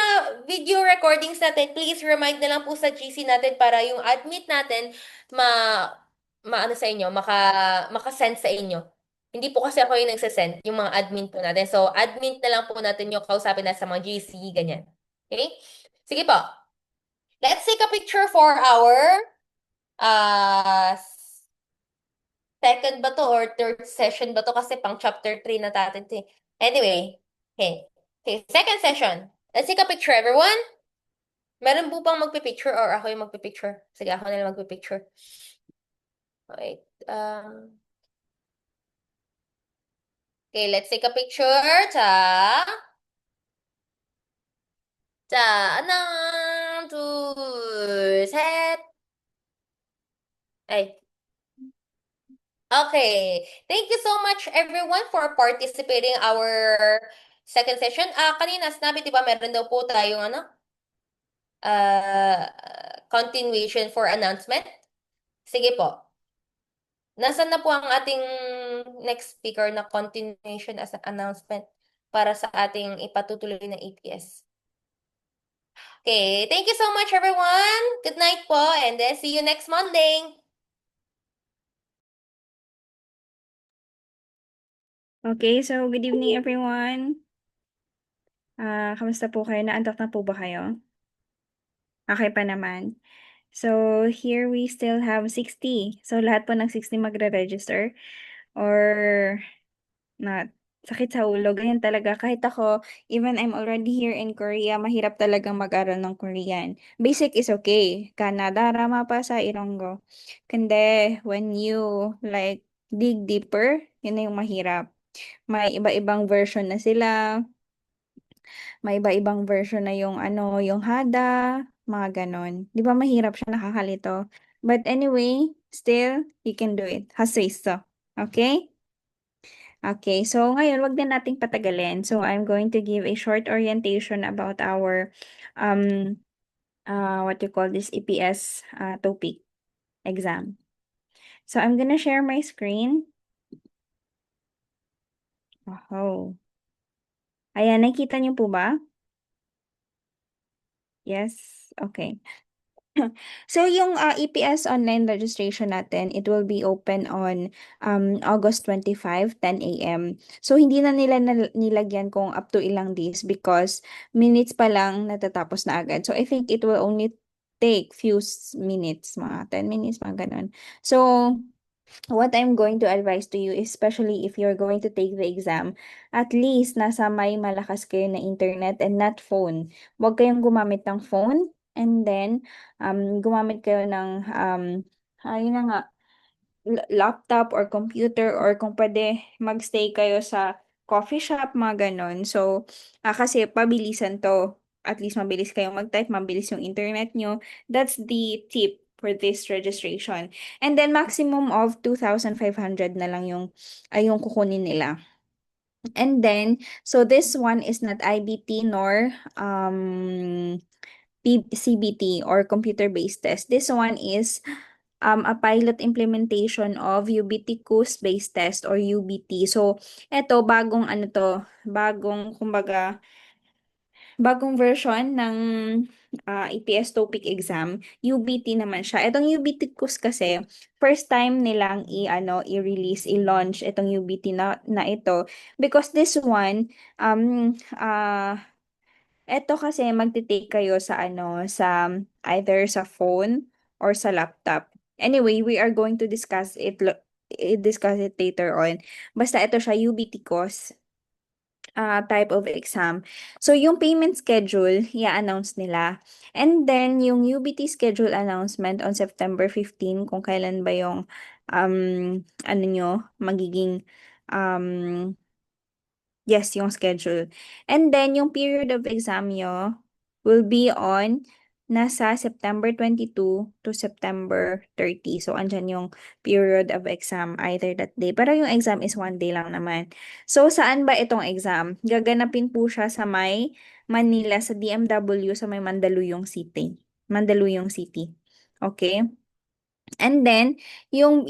Speaker 3: video recordings natin, please remind na lang po sa GC natin para yung admit natin maano sa inyo, maka-send sa inyo. Hindi po kasi ako yung nagsasend, yung mga admin po natin. So, admin na lang po natin yung kausapin na sa mga GC, ganyan. Okay? Sige po. Let's take a picture for our Second ba to or third session ba to kasi pang chapter 3 na natin to eh. Anyway, okay. Okay, second session. Let's take a picture, everyone. Meron po bang magpipicture or ako yung magpipicture? Sige, ako na lang magpipicture. Wait. Okay, let's take a picture. Ta. 자, 하나, 둘, 셋. Ay. Okay. Thank you so much everyone for participating our second session. Kanina sinabi, di ba, meron daw po tayong uh, continuation for announcement. Sige po. Nasaan na po ang ating next speaker na continuation as an announcement para sa ating ipatutuloy na APS? Okay, thank you so much everyone. Good night po and then see you next Monday.
Speaker 1: Okay, so good evening everyone. Kamusta po kayo? Naantok na po ba kayo? Okay pa naman. So, here we still have 60. So, lahat po ng 60 magre-register or na sakit sa ulo. Ganyan talaga. Kahit ako, even I'm already here in Korea, mahirap talagang mag-aral ng Korean. Basic is okay. Kannada, rama pa sa Ilonggo. Kundi, when you like dig deeper, yun na yung mahirap. May iba-ibang version na sila. May iba-ibang version na yung yung Hada, mga ganon. Di ba mahirap siya, nakakalito. But anyway, still, you can do it. Hasaysto. Okay? Okay, so ngayon, wag na nating patagalin. So I'm going to give a short orientation about our, what you call this, EPS topic exam. So I'm gonna share my screen. Oh. Ayan, nakita niyo po ba? Yes? Okay. So yung EPS online registration natin, it will be open on August 25, 10 a.m. So hindi na nila nilagyan kung up to ilang days because minutes pa lang natatapos na agad. So I think it will only take few minutes, mga 10 minutes, mga ganun. So what I'm going to advise to you, especially if you're going to take the exam, at least nasa may malakas kayo na internet and not phone. Huwag kayong gumamit ng phone and then gumamit kayo ng ayun na nga, laptop or computer or kung pwede magstay kayo sa coffee shop, mga ganon. So, kasi pabilisan to. At least mabilis kayong mag-type, mabilis yung internet nyo. That's the tip for this registration. And then maximum of 2,500 na lang yung kukunin nila. And then, so this one is not IBT nor CBT or computer-based test. This one is a pilot implementation of Ubiquitous-based test or UBT. So, eto, kumbaga, bagong version ng EPS TOPIK exam. UBT naman siya. Itong Ubiquitous kasi, first time nilang i-release, i-launch itong UBT na ito. Because this one, eto kasi magte-take kayo sa sa either sa phone or sa laptop. Anyway, we are going to discuss it later on. Basta ito siya, UBT course type of exam. So, yung payment schedule, i-announce nila. And then, yung UBT schedule announcement on September 15, kung kailan ba yung, magiging, yes, yung schedule. And then, yung period of exam nyo will be on nasa September 22 to September 30. So, andyan yung period of exam either that day. Pero yung exam is 1 day lang naman. So, saan ba itong exam? Gaganapin po siya sa may Manila, sa DMW, sa may Mandaluyong City. Mandaluyong City. Okay? And then, yung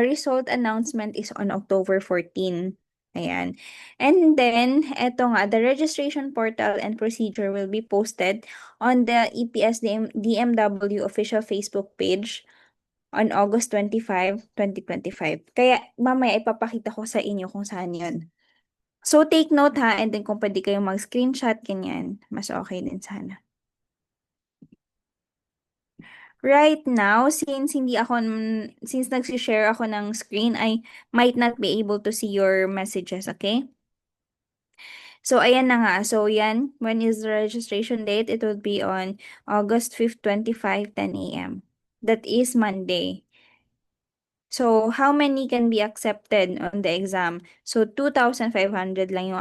Speaker 1: result announcement is on October 14. Ayan. And then, eto nga, the registration portal and procedure will be posted on the EPS DMW official Facebook page on August 25, 2025. Kaya, mamaya ipapakita ko sa inyo kung saan yun. So, take note ha, and then kung pwede kayong mag-screenshot, ganyan, mas okay din sana. Right now, since nagsi-share ako ng screen, I might not be able to see your messages, okay? So, ayan na nga. So, yan. When is the registration date? It will be on August 5th, 25, 10 a.m. That is Monday. So, how many can be accepted on the exam? So, 2,500 lang yung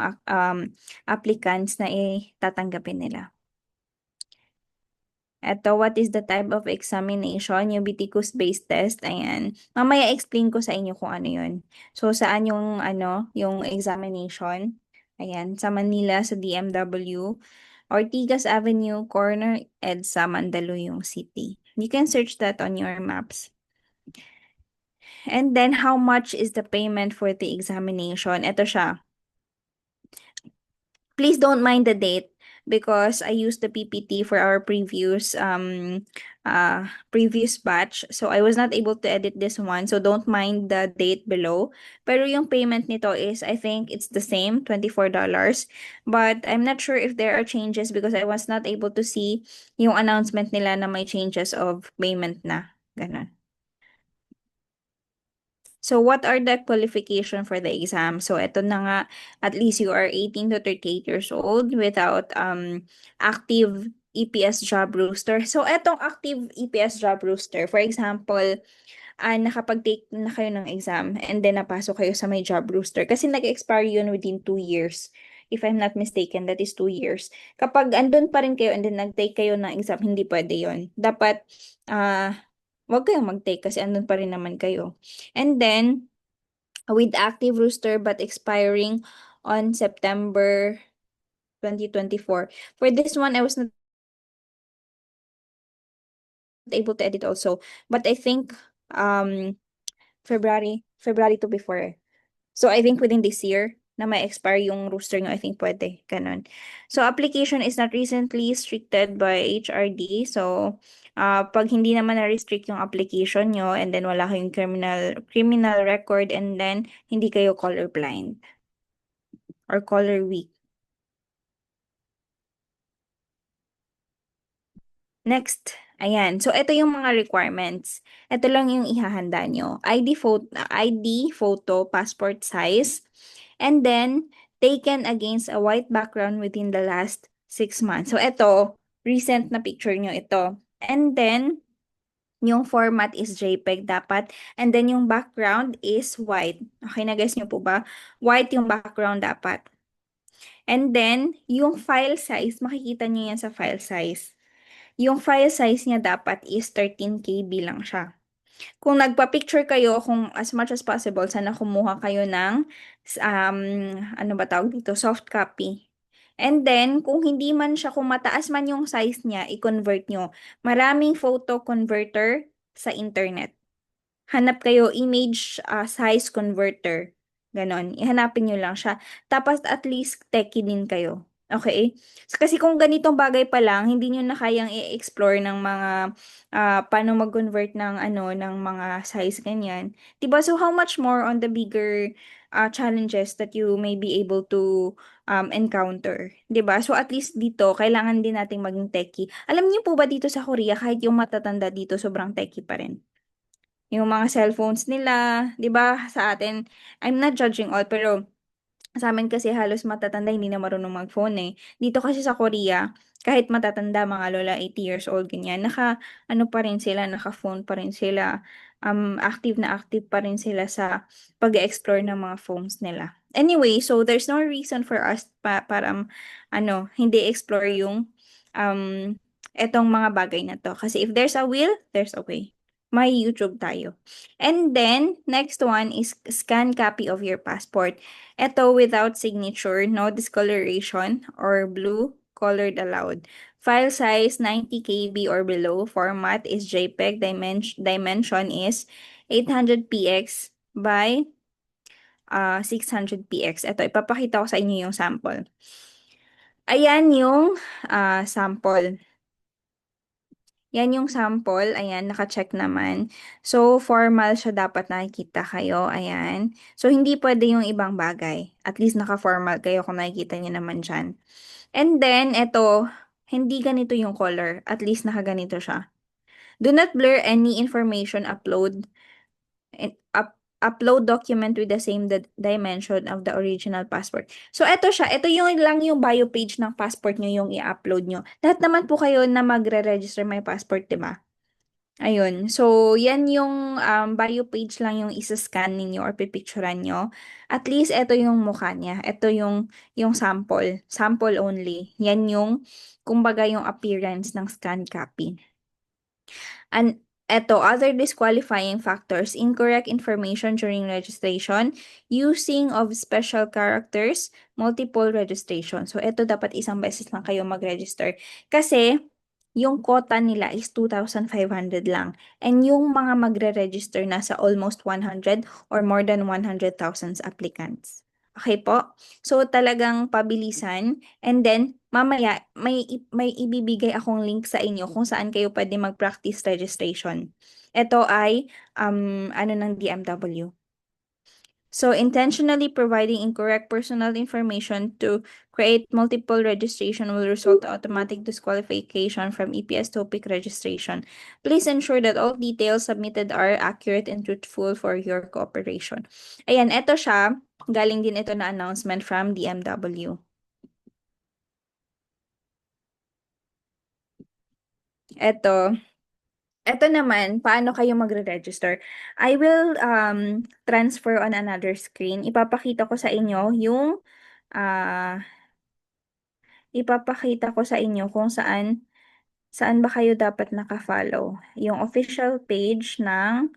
Speaker 1: applicants na tatanggapin nila. Eto, what is the type of examination? Yung Bitikus-based test. Ayan. Mamaya explain ko sa inyo kung ano yun. So, saan yung, yung examination? Ayan. Sa Manila, sa DMW. Ortigas Avenue, corner EDSA, Mandaluyong City. You can search that on your maps. And then, how much is the payment for the examination? Ito siya. Please don't mind the date because I used the PPT for our previous batch. So I was not able to edit this one. So don't mind the date below. Pero yung payment nito is, I think it's the same, $24. But I'm not sure if there are changes because I was not able to see yung announcement nila na may changes of payment na. Ganon. So, what are the qualification for the exam? So, eto na nga, at least you are 18 to 38 years old without active EPS job roster. So, etong active EPS job roster, for example, nakapag-take na kayo ng exam and then napasok kayo sa may job roster. Kasi nag-expire yun within 2 years. If I'm not mistaken, that is 2 years. Kapag andun pa rin kayo and then nag-take kayo ng exam, hindi pwede yun. Dapat, wag kayong mag-take kasi andun pa rin naman kayo. And then, with active rooster but expiring on September 2024. For this one, I was not able to edit also. But I think February to before. So I think within this year na may expire yung rooster nyo, I think pwede. Ganun. So application is not recently restricted by HRD. So pag hindi naman na-restrict yung application nyo and then wala kayong criminal record and then hindi kayo colorblind or color weak. Next, ayan. So, ito yung mga requirements. Ito lang yung ihahanda nyo. ID photo, passport size, and then taken against a white background within the last 6 months. So, ito, recent na picture nyo ito. And then, yung format is JPEG dapat. And then, yung background is white. Okay na guys nyo po ba? White yung background dapat. And then, yung file size, makikita nyo yan sa file size. Yung file size niya dapat is 13 KB lang siya. Kung nagpa-picture kayo, kung as much as possible, sana kumuha kayo ng, ano ba tawag dito, soft copy. And then, kung hindi man siya, kung mataas man yung size niya, i-convert nyo. Maraming photo converter sa internet. Hanap kayo image size converter. Ganon. Ihanapin nyo lang siya. Tapos at least techie din kayo. Okay? So, kasi kung ganitong bagay pa lang, hindi nyo na kayang i-explore ng mga paano mag-convert ng ng mga size ganyan. 'Di ba? So how much more on the bigger challenges that you may be able to encounter, 'di ba? So at least dito kailangan din nating maging techie. Alam niyo po ba dito sa Korea kahit yung matatanda dito sobrang techie pa rin. Yung mga cellphones nila, 'di ba? Sa atin, I'm not judging all pero sa amin kasi halos matatanda hindi na marunong mag-phone eh. Dito kasi sa Korea, kahit matatanda mga lola 80 years old ganyan, ano pa rin sila, naka-phone pa rin sila. Active na active pa rin sila sa pag-explore ng mga phones nila. Anyway, so there's no reason for us para hindi explore yung etong mga bagay na to. Kasi if there's a will, there's a way. May YouTube tayo. And then, next one is scan copy of your passport. Ito without signature, no discoloration, or blue colored allowed. File size 90 KB or below. Format is JPEG. Dimension is 800px by 600px. Ito, ipapakita ko sa inyo yung sample. Ayan yung sample. Yan yung sample. Ayan, naka-check naman. So, formal siya dapat nakikita kayo. Ayan. So, hindi pwede yung ibang bagay. At least naka-formal kayo kung nakikita niyo naman dyan. And then, ito, hindi ganito yung color. At least nakaganito siya. Do not blur any information upload document with the same dimension of the original passport. So, eto siya. Ito yung lang yung bio page ng passport nyo yung i-upload nyo. Lahat naman po kayo na magre-register may passport, di ba? Ayun. So, yan yung bio page lang yung isa-scan ninyo or pipicturean nyo. At least, ito yung mukha niya. Ito yung sample. Sample only. Yan yung, kumbaga, yung appearance ng scan copy. And eto, other disqualifying factors, incorrect information during registration, using of special characters, multiple registration. So, eto dapat isang beses lang kayo mag-register. Kasi, yung quota nila is 2,500 lang. And yung mga magre-register nasa almost 100 or more than 100,000 applicants. Okay po? So, talagang pabilisan. And then, mamaya, may ibibigay akong link sa inyo kung saan kayo pwede mag-practice registration. Ito ay, ano ng DMW. So, intentionally providing incorrect personal information to create multiple registration will result in automatic disqualification from EPS topic registration. Please ensure that all details submitted are accurate and truthful for your cooperation. Ayan, eto siya. Galing din ito na announcement from DMW. Ito naman, paano kayo magre-register? I will transfer on another screen. Ipapakita ko sa inyo yung kung saan ba kayo dapat naka-follow. Yung official page ng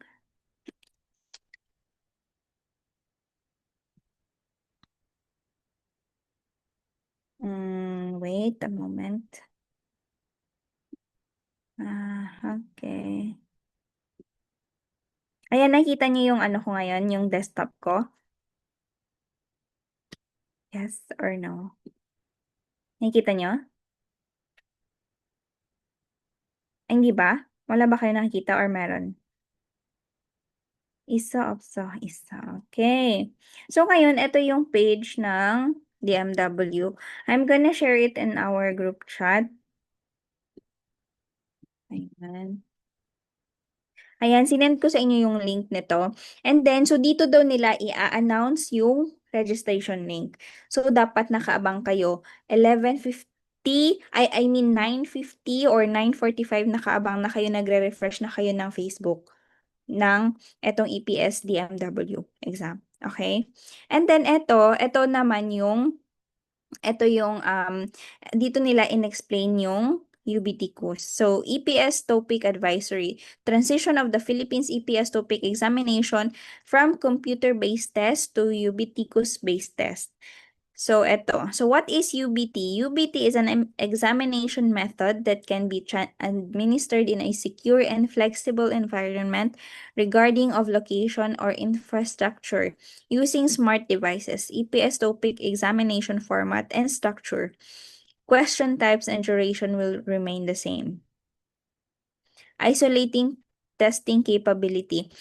Speaker 1: wait a moment. Okay. Ayan, nakita niyo yung ano ko ngayon, yung desktop ko? Yes or no? Nakikita niyo? Ay, hindi ba? Wala ba kayo nakikita or meron? Isa, isa. Okay. So, ngayon, ito yung page ng DMW. I'm gonna share it in our group chat. Ayan. Ayan, sinend ko sa inyo yung link nito. And then, so dito daw nila i-announce yung registration link. So, dapat nakaabang kayo. 11:50, I mean 9:50 or 9:45 nakaabang na kayo, nagre-refresh na kayo ng Facebook ng etong EPS DMW exam. Okay? And then, ito naman yung dito nila in-explain yung UBT course. So, EPS Topic Advisory, Transition of the Philippines EPS Topic Examination from Computer-Based Test to UBT-based Test. So, So, what is UBT? UBT is an examination method that can be administered in a secure and flexible environment regarding of location or infrastructure using smart devices. EPS topic examination format and structure. Question types and duration will remain the same. Isolating testing capability.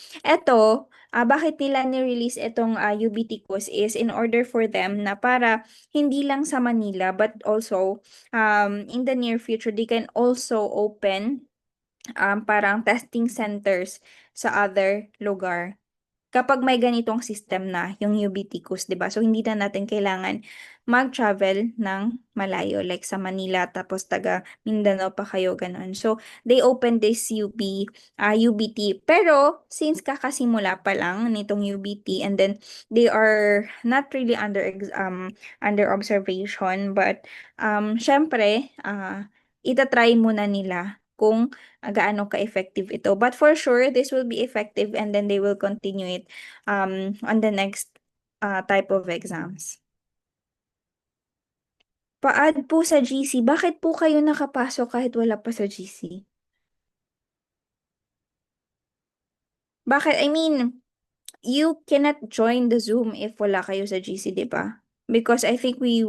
Speaker 1: Bakit nila ni-release itong UBT course is in order for them na para hindi lang sa Manila but also in the near future they can also open parang testing centers sa other lugar kapag may ganitong system na yung UBT course, 'di ba? So hindi na natin kailangan mag-travel ng malayo like sa Manila tapos taga Mindanao pa kayo ganun. So they opened this UBT. Pero since kakasimula pa lang nitong UBT and then they are not really under observation but syempre itatry muna nila kung gaano ka-effective ito. But for sure, this will be effective and then they will continue it on the next type of exams. Pa-add po sa GC. Bakit po kayo nakapasok kahit wala pa sa GC? Bakit? I mean, you cannot join the Zoom if wala kayo sa GC, di ba? Because I think we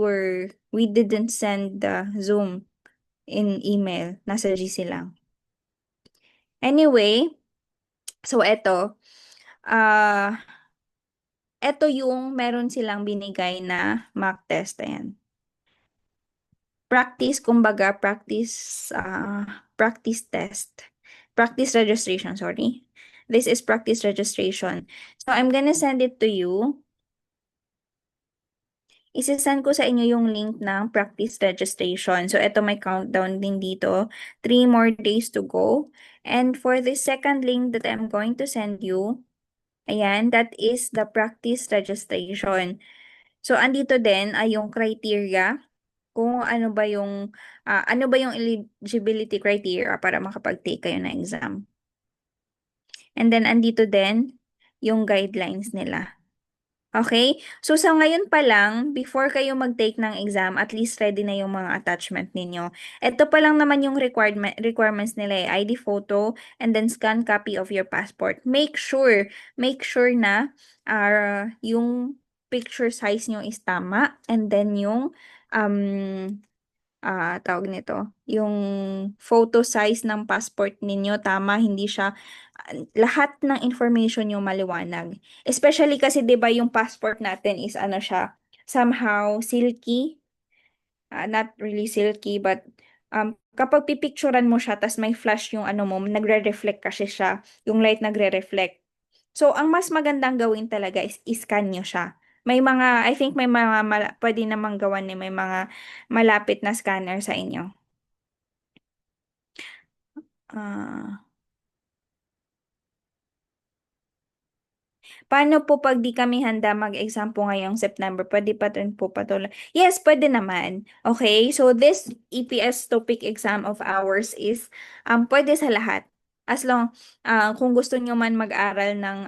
Speaker 1: didn't send the Zoom in email. Nasa GC lang. Anyway, so eto yung meron silang binigay na mock test. Ayan. Practice, kumbaga, practice test. practice registration, sorry. This is practice registration. So I'm gonna send it to you. Isesend ko sa inyo yung link ng practice registration. So, ito may countdown din dito. 3 more days to go. And for the second link that I'm going to send you, ayan, that is the practice registration. So, andito din ay yung criteria kung ano ba yung eligibility criteria para makapag-take kayo ng exam. And then, andito din yung guidelines nila. Okay? So, sa ngayon pa lang, before kayo mag-take ng exam, at least ready na yung mga attachment ninyo. Ito pa lang naman yung requirements nila ID photo, and then scan copy of your passport. Make sure na yung picture size nyo is tama, and then yung tawag nito, yung photo size ng passport ninyo tama, hindi siya lahat ng information yung maliwanag. Especially kasi 'di ba yung passport natin is ano siya, somehow silky, not really silky but kapag pipicturean mo siya tas may flash yung ano mo, nagre-reflect kasi siya, yung light nagre-reflect. So ang mas magandang gawin talaga is i-scan nyo siya. May mga, I think may mga pwede namang gawan may mga malapit na scanner sa inyo. Ah, paano po pag di kami handa mag-exam po ngayong September? Pwede pa rin po patuloy? Yes, pwede naman. Okay, so this EPS topic exam of ours is pwede sa lahat. As long, kung gusto nyo man mag-aral ng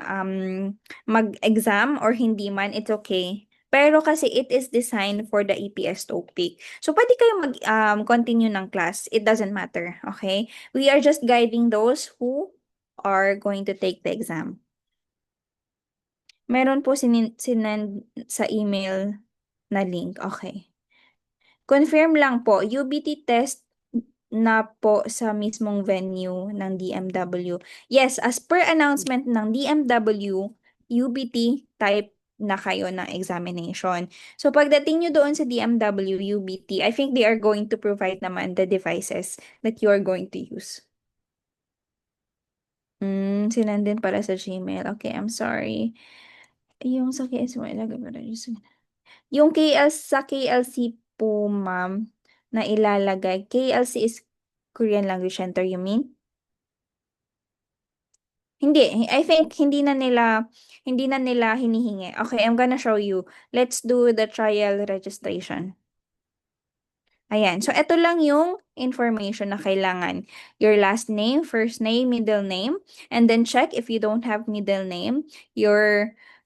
Speaker 1: mag-exam or hindi man, it's okay. Pero kasi it is designed for the EPS topic. So, pwede kayo mag-continue ng class. It doesn't matter. Okay? We are just guiding those who are going to take the exam. Meron po sinend sa email na link. Okay. Confirm lang po, UBT test na po sa mismong venue ng DMW. Yes, as per announcement ng DMW, UBT type na kayo ng examination. So pagdating nyo doon sa DMW, UBT, I think they are going to provide naman the devices that you are going to use. Sinend din pala sa Gmail. Okay, I'm sorry. Yung sa KS mo, ilagay mo rin yung sa KLC po, ma'am, na ilalagay. KLC is Korean Language Center, you mean? Hindi. I think hindi na nila hinihingi. Okay, I'm gonna show you. Let's do the trial registration. Ayan. So, ito lang yung information na kailangan. Your last name, first name, middle name. And then check if you don't have middle name.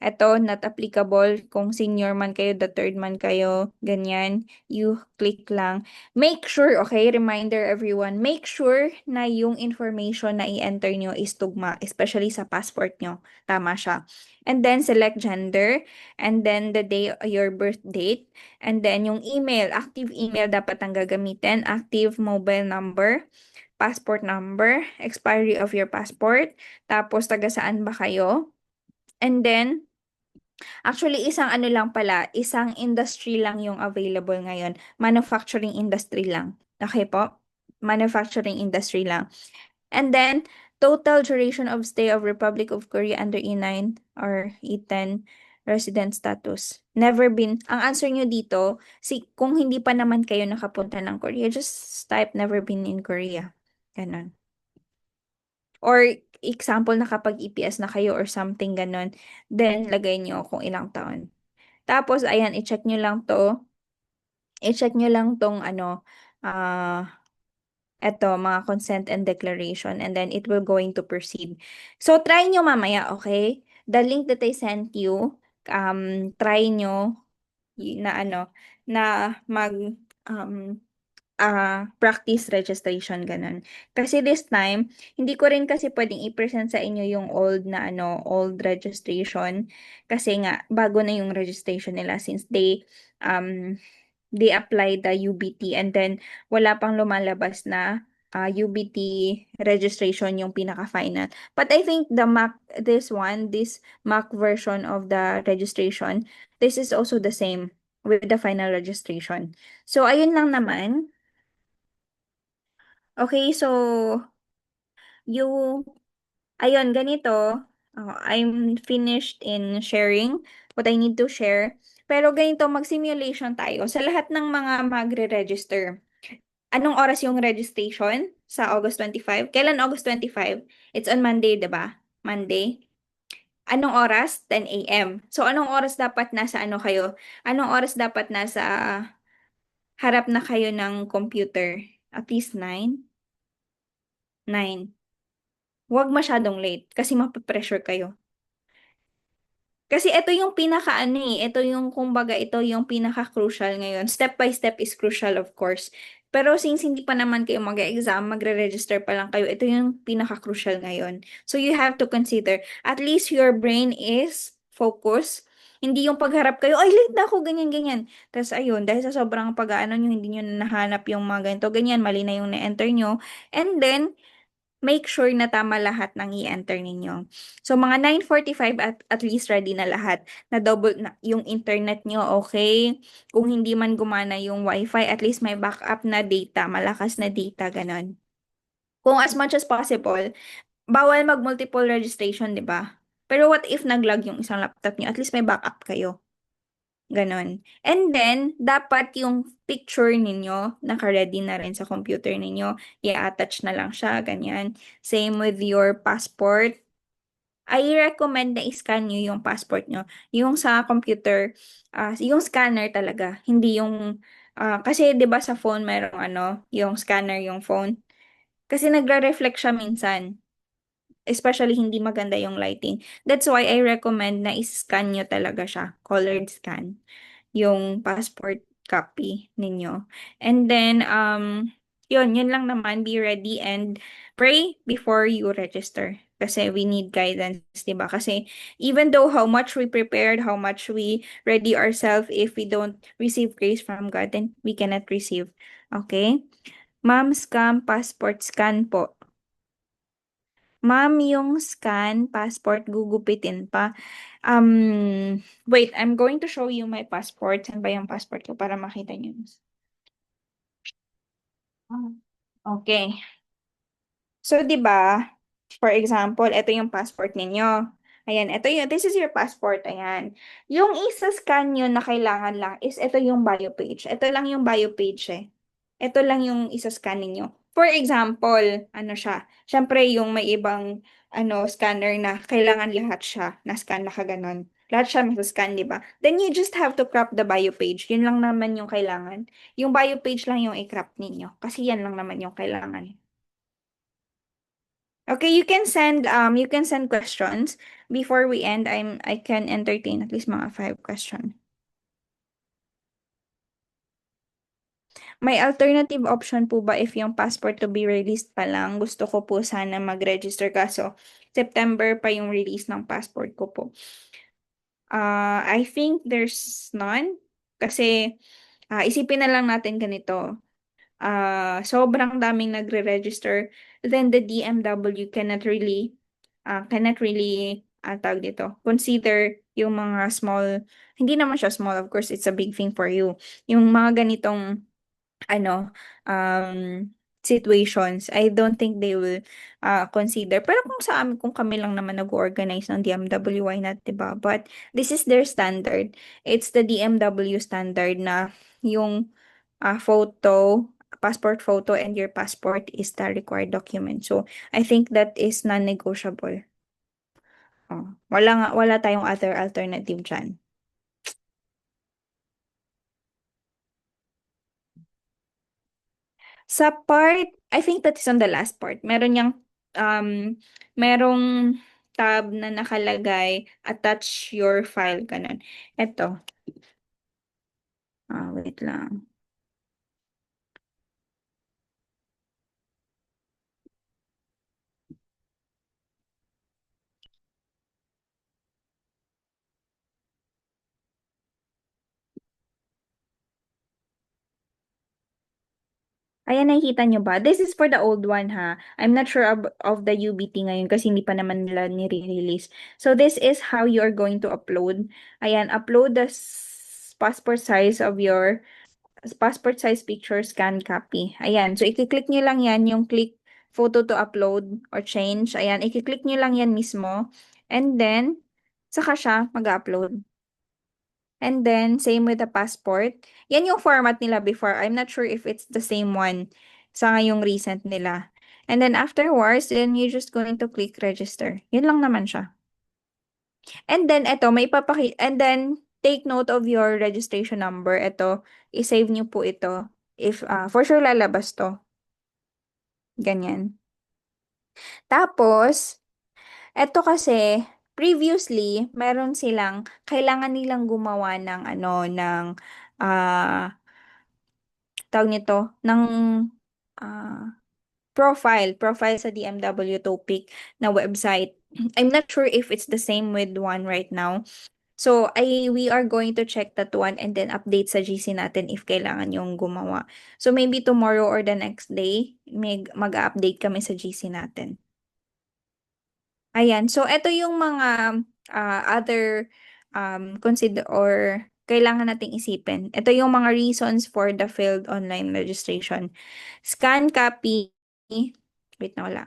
Speaker 1: Ito, not applicable. Kung senior man kayo, the third man kayo, ganyan. You click lang. Make sure, okay, reminder everyone, make sure na yung information na i-enter nyo is tugma, especially sa passport nyo. Tama siya. And then, select gender. And then, the day, your birth date. And then, yung email, active email dapat ang gagamitin, active mobile number, passport number, expiry of your passport, tapos taga saan ba kayo. And then, actually, isang ano lang pala, isang industry lang yung available ngayon. Manufacturing industry lang. Okay po? Manufacturing industry lang. And then, total duration of stay of Republic of Korea under E9 or E10 resident status. Never been. Ang answer nyo dito, kung hindi pa naman kayo nakapunta ng Korea, just type never been in Korea. Ganon. Or example, nakapag-EPS na kayo or something ganon. Then, lagay nyo kung ilang taon. Tapos, ayan, i-check nyo lang to. I-check nyo lang tong eto, mga consent and declaration, and then it will going to proceed. So, try nyo mamaya, okay? The link that I sent you, try nyo na mag practice registration, ganun. Kasi this time, hindi ko rin kasi pwedeng i-present sa inyo yung old registration. Kasi nga, bago na yung registration nila since they applied the UBT and then wala pang lumalabas na UBT registration yung pinaka-final. But I think this Mac version of the registration, this is also the same with the final registration. So, ayun lang naman. Okay, so you, ayun, ganito. I'm finished in sharing what I need to share. Pero ganito, mag-simulation tayo. Sa lahat ng mga magre-register, anong oras yung registration sa August 25? Kailan August 25? It's on Monday, 'di ba? Monday. Anong oras? 10 a.m. So, anong oras dapat nasa ano kayo? Anong oras dapat nasa harap na kayo ng computer? At least 9? 9. Huwag masyadong late kasi mapapressure kayo. Kasi ito yung pinaka-ano ito yung kumbaga ito yung pinaka-crucial ngayon. Step by step is crucial of course. Pero since hindi pa naman kayo mag-exam, magre-register pa lang kayo, ito yung pinaka-crucial ngayon. So you have to consider, at least your brain is focused. Hindi yung pagharap kayo, ay late na ako, ganyan-ganyan. Tapos ayun, dahil sa sobrang pag-ano nyo, hindi nyo nahanap yung mga ganito, ganyan, mali na yung na-enter nyo. And then, make sure na tama lahat ng i-enter ninyo. So, mga 9:45 at least ready na lahat. Na double na yung internet nyo, okay? Kung hindi man gumana yung wifi, at least may backup na data, malakas na data, ganon. Kung as much as possible, bawal mag-multiple registration, di ba? Pero what if nag-lag yung isang laptop nyo? At least may backup kayo. Ganon. And then, dapat yung picture ninyo, naka-ready na rin sa computer ninyo. I-attach na lang siya, ganyan. Same with your passport. I recommend na i-scan nyo yung passport nyo. Yung sa computer, yung scanner talaga. Hindi yung, kasi 'di ba sa phone merong ano, yung scanner yung phone. Kasi nagre-reflect siya minsan. Especially hindi maganda yung lighting. That's why I recommend na i-scan nyo talaga siya. Colored scan yung passport copy ninyo. And then, yun lang naman. Be ready and pray before you register. Kasi we need guidance, di ba? Kasi even though how much we prepared, how much we ready ourselves, if we don't receive grace from God, then we cannot receive. Okay? Ma'am, scam, passport scan po. Ma'am, yung scan, passport, gugupitin pa. Wait, I'm going to show you my passport. Saan ba yung passport ko para makita niyo? Okay. So, di ba, for example, ito yung passport ninyo. Ayan, this is your passport. Ayan. Yung isa-scan nyo na kailangan lang is ito yung bio page. Ito lang yung bio page eh. Ito lang yung isa-scan ninyo. For example, ano siya? Siyempre, yung may ibang scanner na kailangan lahat siya na-scan na kaganon. Lahat siya scan, di ba? Then you just have to crop the bio page. Yun lang naman yung kailangan. Yung bio page lang yung i-crop ninyo. Kasi yan lang naman yung kailangan. Okay, you can send questions. Before we end, I can entertain at least mga 5 questions. May alternative option po ba if yung passport to be released pa lang? Gusto ko po sana mag-register kaso September pa yung release ng passport ko po. I think there's none kasi isipin na lang natin ganito. Sobrang daming nagre-register, then the DMW cannot really tawag dito, consider yung mga small, hindi naman siya small, of course, it's a big thing for you. Yung mga ganitong, ano, situations, I don't think they will consider. Pero kung sa amin, kung kami lang naman nag-organize ng DMW, why not, diba? But this is their standard. It's the DMW standard na yung passport photo and your passport is the required document. So, I think that is non-negotiable. Wala tayong other alternative dyan. Sa part, I think that is on the last part. Merong tab na nakalagay, attach your file, ganun. Ito. Wait lang. Ayan, nakikita nyo ba? This is for the old one, ha? I'm not sure of the UBT ngayon kasi hindi pa naman nila nire-release. So, this is how you are going to upload. Ayan, upload the passport size picture scan copy. Ayan, so i-click nyo lang yan, yung click photo to upload or change. Ayan, i-click nyo lang yan mismo. And then, saka siya mag-upload. And then, same with the passport. Yan yung format nila before. I'm not sure if it's the same one sa ngayong recent nila. And then afterwards, then you're just going to click register. Yun lang naman siya. And then, and then, take note of your registration number. Ito, i-save nyo po ito. If, for sure lalabas to. Ganyan. Tapos, eto kasi, previously, meron silang, kailangan nilang gumawa ng, tawag nito, ng, profile sa DMW Topic na website. I'm not sure if it's the same with one right now. So, we are going to check that one and then update sa GC natin if kailangan yung gumawa. So, maybe tomorrow or the next day, mag-update kami sa GC natin. Ayan. So, ito yung mga other consider or kailangan nating isipin. Ito yung mga reasons for the failed online registration. Scan copy. Wait na wala.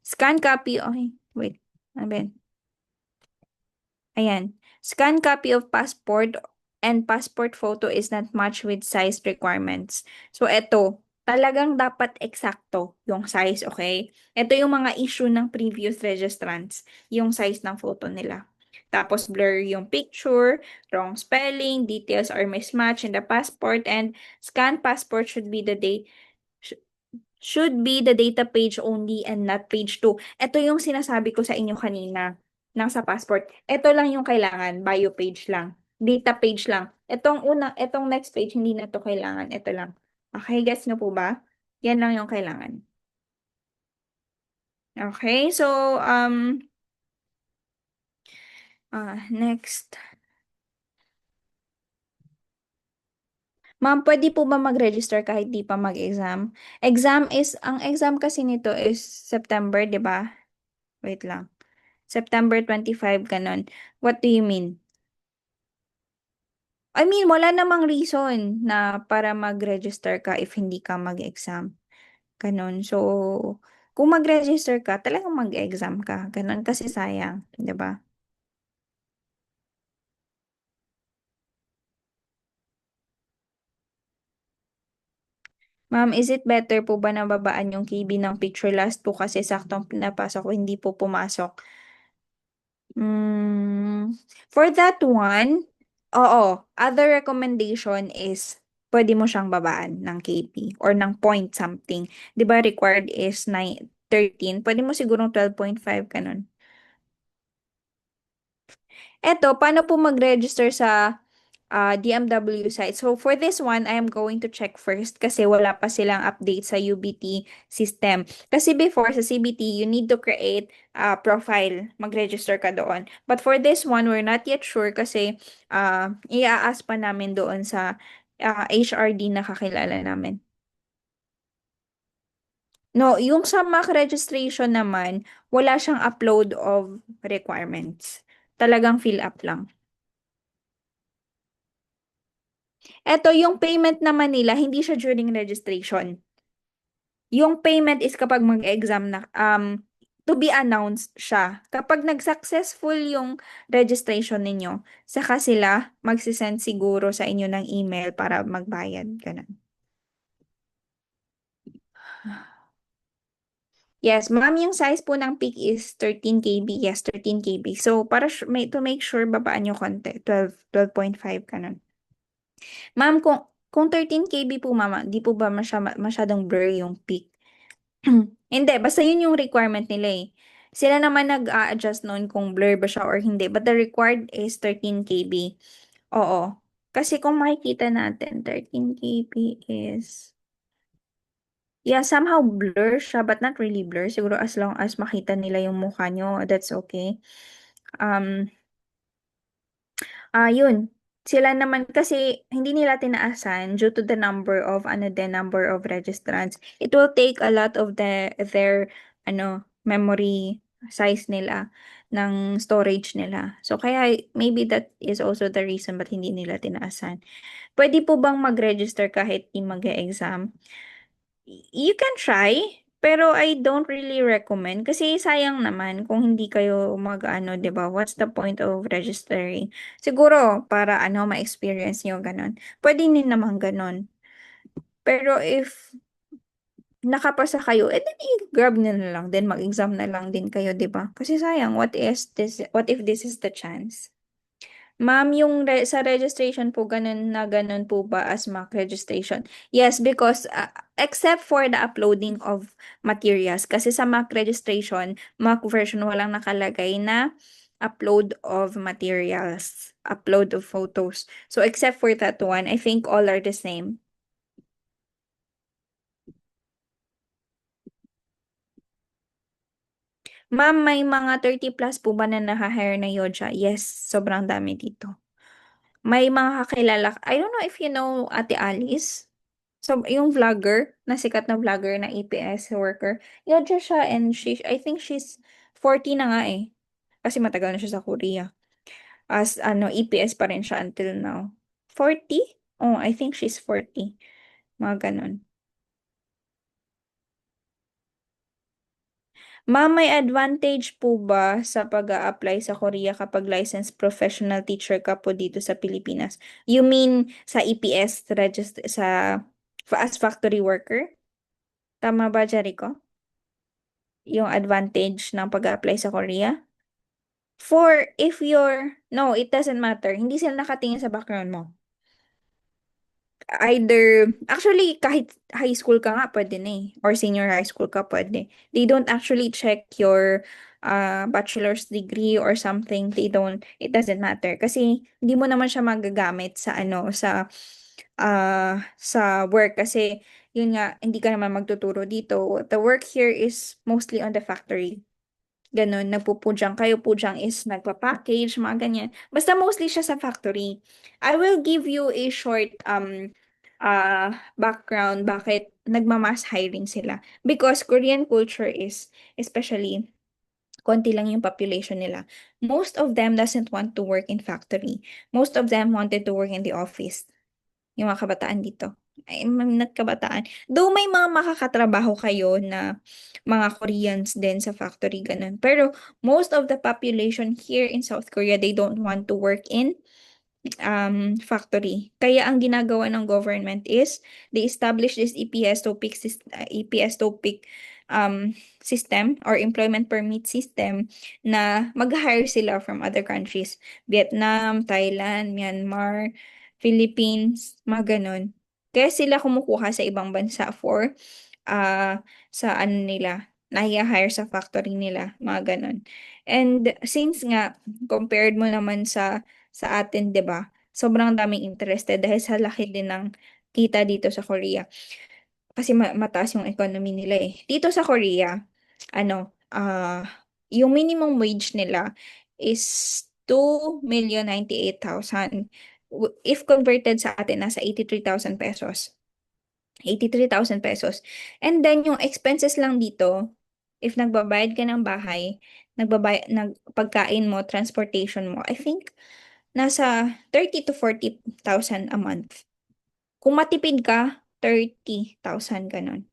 Speaker 1: Scan copy. Okay. Wait. Ano ba yan? Ayan. Scan copy of passport and passport photo is not matched with size requirements. So, eto. Talagang dapat eksakto yung size, okay? Ito yung mga issue ng previous registrants, yung size ng photo nila. Tapos, blur yung picture, wrong spelling, details are mismatched in the passport, and scan passport should be the data page only and not page 2. Ito yung sinasabi ko sa inyo kanina nasa passport. Ito lang yung kailangan, bio page lang. Data page lang. Itong next page, hindi na to kailangan. Ito lang. Okay, guess nyo po ba? Yan lang yung kailangan. Okay, so, next. Ma'am, pwede po ba mag-register kahit di pa mag-exam? Ang exam kasi nito is September, di ba? Wait lang. September 25, ganun. What do you mean? I mean, wala namang reason na para mag-register ka if hindi ka mag-exam. Ganun. So, kung mag-register ka, talagang mag-exam ka. Ganun kasi sayang, 'di ba? Ma'am, is it better po ba na babaan yung KB ng picture last po kasi saktong pinapasok ko, hindi po pumasok? For that one, oo. Other recommendation is pwede mo siyang babaan ng KP or ng point something. 'Di ba required is 13? Pwede mo sigurong 12.5 ganun. Eto, paano po mag-register sa DMW site? So, for this one, I am going to check first kasi wala pa silang update sa UBT system. Kasi before, sa CBT, you need to create a profile. Mag-register ka doon. But for this one, we're not yet sure kasi i-a-ask pa namin doon sa HRD na kakilala namin. No, yung sa mock registration naman, wala siyang upload of requirements. Talagang fill up lang. Eto, yung payment naman nila, hindi siya during registration. Yung payment is kapag mag-exam na, to be announced siya. Kapag nag-successful yung registration ninyo, saka sila magsisend siguro sa inyo ng email para magbayad. Ganun. Yes, ma'am, yung size po ng peak is 13 KB. Yes, 13 KB. So, para to make sure, babaan nyo konti. 12.5, ganun. Ma'am, kung 13 KB po, mama, di po ba masyadong blur yung peak? Hindi, basta yun yung requirement nila eh. Sila naman nag-a-adjust noon kung blur ba siya or hindi. But the required is 13 KB. Oo. Kasi kung makikita natin, 13 KB is... Yeah, somehow blur siya, but not really blur. Siguro as long as makita nila yung mukha nyo, that's okay. Yun. Sila naman kasi hindi nila tinaasan due to the number of registrants. It will take a lot of their memory size nila ng storage nila. So kaya maybe that is also the reason ba't hindi nila tinaasan. Pwede po bang mag-register kahit di mag-exam? You can try. Pero I don't really recommend kasi sayang naman kung hindi kayo mag-ano, 'di ba? What's the point of registering? Siguro para ano ma-experience niyo ganun. Pwede din naman ganun. Pero if nakapasa kayo, eh then i-grab niyo na lang din, mag-exam na lang din kayo, 'di ba? Kasi sayang, what if this is the chance? Ma'am, yung sa registration po, ganun na ganun po ba as mock registration? Yes, because except for the uploading of materials. Kasi sa mock registration, mock version, walang nakalagay na upload of materials, upload of photos. So except for that one, I think all are the same. Ma'am, may mga 30 plus po ba na naha-hire na Yoja? Yes, sobrang dami dito. May mga kakilala, I don't know if you know Ate Alice. So, yung vlogger, na sikat na vlogger na EPS worker, Yoja siya and I think she's 40 na nga eh. Kasi matagal na siya sa Korea. As ano, EPS pa rin siya until now. 40? Oh, I think she's 40. Mga ganun. Ma'am, may advantage po ba sa pag-a-apply sa Korea kapag licensed professional teacher ka po dito sa Pilipinas? You mean sa EPS register as factory worker? Tama ba, Jericho? Yung advantage ng pag-a-apply sa Korea? For if you're, no, it doesn't matter. Hindi sila nakatingin sa background mo. Either, actually, kahit high school ka nga, pwede na eh. Or senior high school ka, pwede. They don't actually check your bachelor's degree or something. It doesn't matter. Kasi, hindi mo naman siya magagamit sa ano, sa work. Kasi, yun nga, hindi ka naman magtuturo dito. The work here is mostly on the factory. Ganun, nagpupujang kayo, pujang is nagpa-package, mga ganyan. Basta mostly siya sa factory. I will give you a short background bakit nagmamass hiring sila. Because Korean culture is, especially, konti lang yung population nila. Most of them doesn't want to work in factory. Most of them wanted to work in the office. Yung mga kabataan dito. Ay, mga kabataan. Though may mga makakatrabaho kayo na mga Koreans din sa factory, ganun. Pero most of the population here in South Korea, they don't want to work in factory. Kaya ang ginagawa ng government is they establish this EPS TOPIK system or employment permit system na mag-hire sila from other countries. Vietnam, Thailand, Myanmar, Philippines, mga ganun. Kaya sila kumukuha sa ibang bansa for sa ano nila, hire sa factory nila, mga ganun. And since nga, compared mo naman sa atin, 'di ba? Sobrang daming interested dahil sa laki din ng kita dito sa Korea. Kasi mataas yung economy nila eh. Dito sa Korea, ano, yung minimum wage nila is 2,098,000. If converted sa atin, nasa 83,000 pesos. 83,000 pesos. And then, yung expenses lang dito, if nagbabayad ka ng bahay, pagkain mo, transportation mo, I think, nasa 30 to 40,000 a month. Kung matipid ka, 30,000 ganun.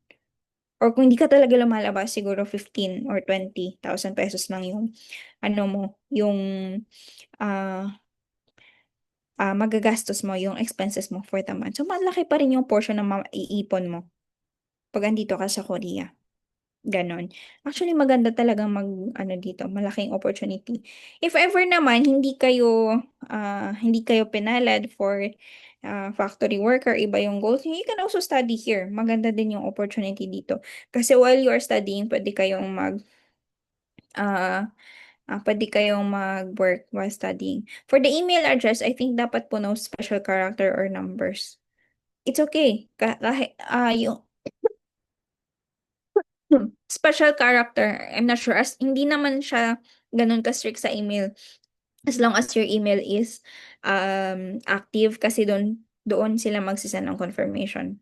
Speaker 1: Or kung hindi ka talaga lumalabas, siguro 15 or 20,000 pesos lang yung, ano mo, yung ah magagastos mo, yung expenses mo for the month. So, malaki pa rin yung portion na maiipon mo pag andito ka sa Korea. Ganon. Actually, maganda talagang ano dito, malaking opportunity. If ever naman, hindi kayo pinalad for factory worker, iba yung goals, you can also study here. Maganda din yung opportunity dito. Kasi while you are studying, ah, pwede kayong mag-work while studying. For the email address, I think dapat po no special character or numbers. It's okay. Kahit, yung special character, I'm not sure. As hindi naman siya ganun ka-strict sa email. As long as your email is active kasi doon sila magsisend ng confirmation.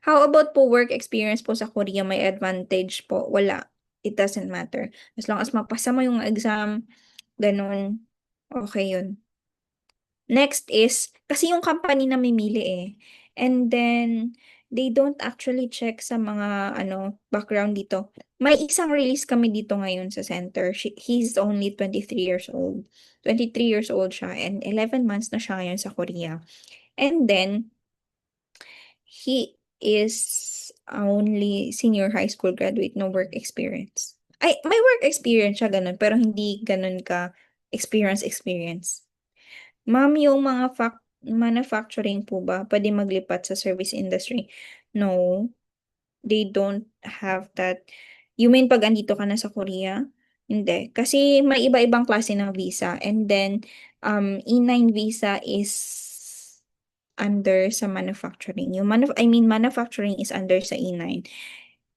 Speaker 1: How about po work experience po sa Korea? May advantage po? Wala. It doesn't matter. As long as mapasa mo yung exam, ganun, okay yun. Next is, kasi yung company na mimili eh. And then, they don't actually check sa mga background dito. May isang release kami dito ngayon sa center. He's only 23 years old. 23 years old siya and 11 months na siya ngayon sa Korea. And then, he is only senior high school graduate, no work experience. Ay, may work experience siya ganun, pero hindi ganun ka experience. Ma'am, yung mga manufacturing po ba, pwede maglipat sa service industry? No, they don't have that. You mean pag andito ka na sa Korea? Hindi. Kasi may iba-ibang klase ng visa. And then, E9 visa is under sa manufacturing. Manufacturing is under sa E9.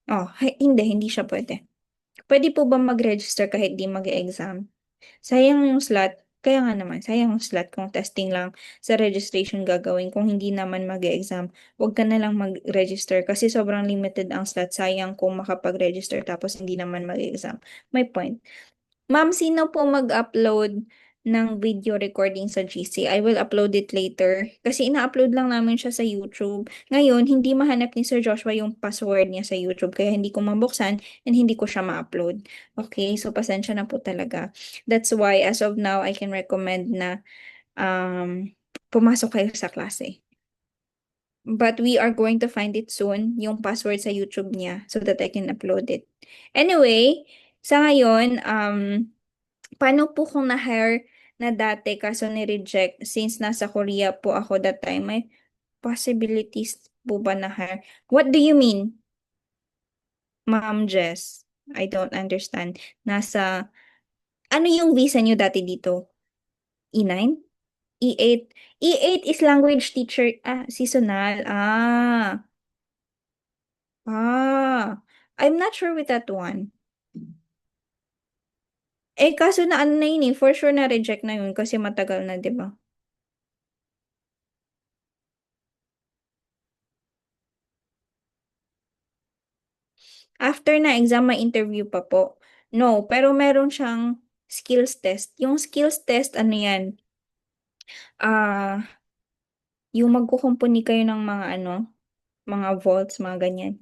Speaker 1: Oh, hindi siya pwede. Pwede po ba mag-register kahit di mag-exam? Sayang yung slot. Kaya nga naman, sayang yung slot kung testing lang sa registration gagawin. Kung hindi naman mag-exam, huwag ka na lang mag-register kasi sobrang limited ang slot. Sayang kung makapag-register tapos hindi naman mag-exam. May point. Ma'am, sino po mag-upload ng video recording sa GC? I will upload it later. Kasi ina-upload lang namin siya sa YouTube. Ngayon, hindi mahanap ni Sir Joshua yung password niya sa YouTube. Kaya hindi ko mabuksan and hindi ko siya ma-upload. Okay, so pasensya na po talaga. That's why, as of now, I can recommend na pumasok kayo sa klase. But we are going to find it soon, yung password sa YouTube niya, so that I can upload it. Anyway, sa ngayon, paano po kung na-hire na dati kaso ni-reject since nasa Korea po ako that time? May possibilities po ba na-hire? What do you mean, Ma'am Jess? I don't understand. Ano yung visa niyo dati dito? E9? E8? E8 is language teacher, seasonal. I'm not sure with that one. Kaso na ano na yun for sure na reject na yun kasi matagal na, di ba? After na exam, may interview pa po. No, pero meron siyang skills test. Yung skills test, ano yan? Yung magkukumpuni kayo ng mga volts, mga ganyan.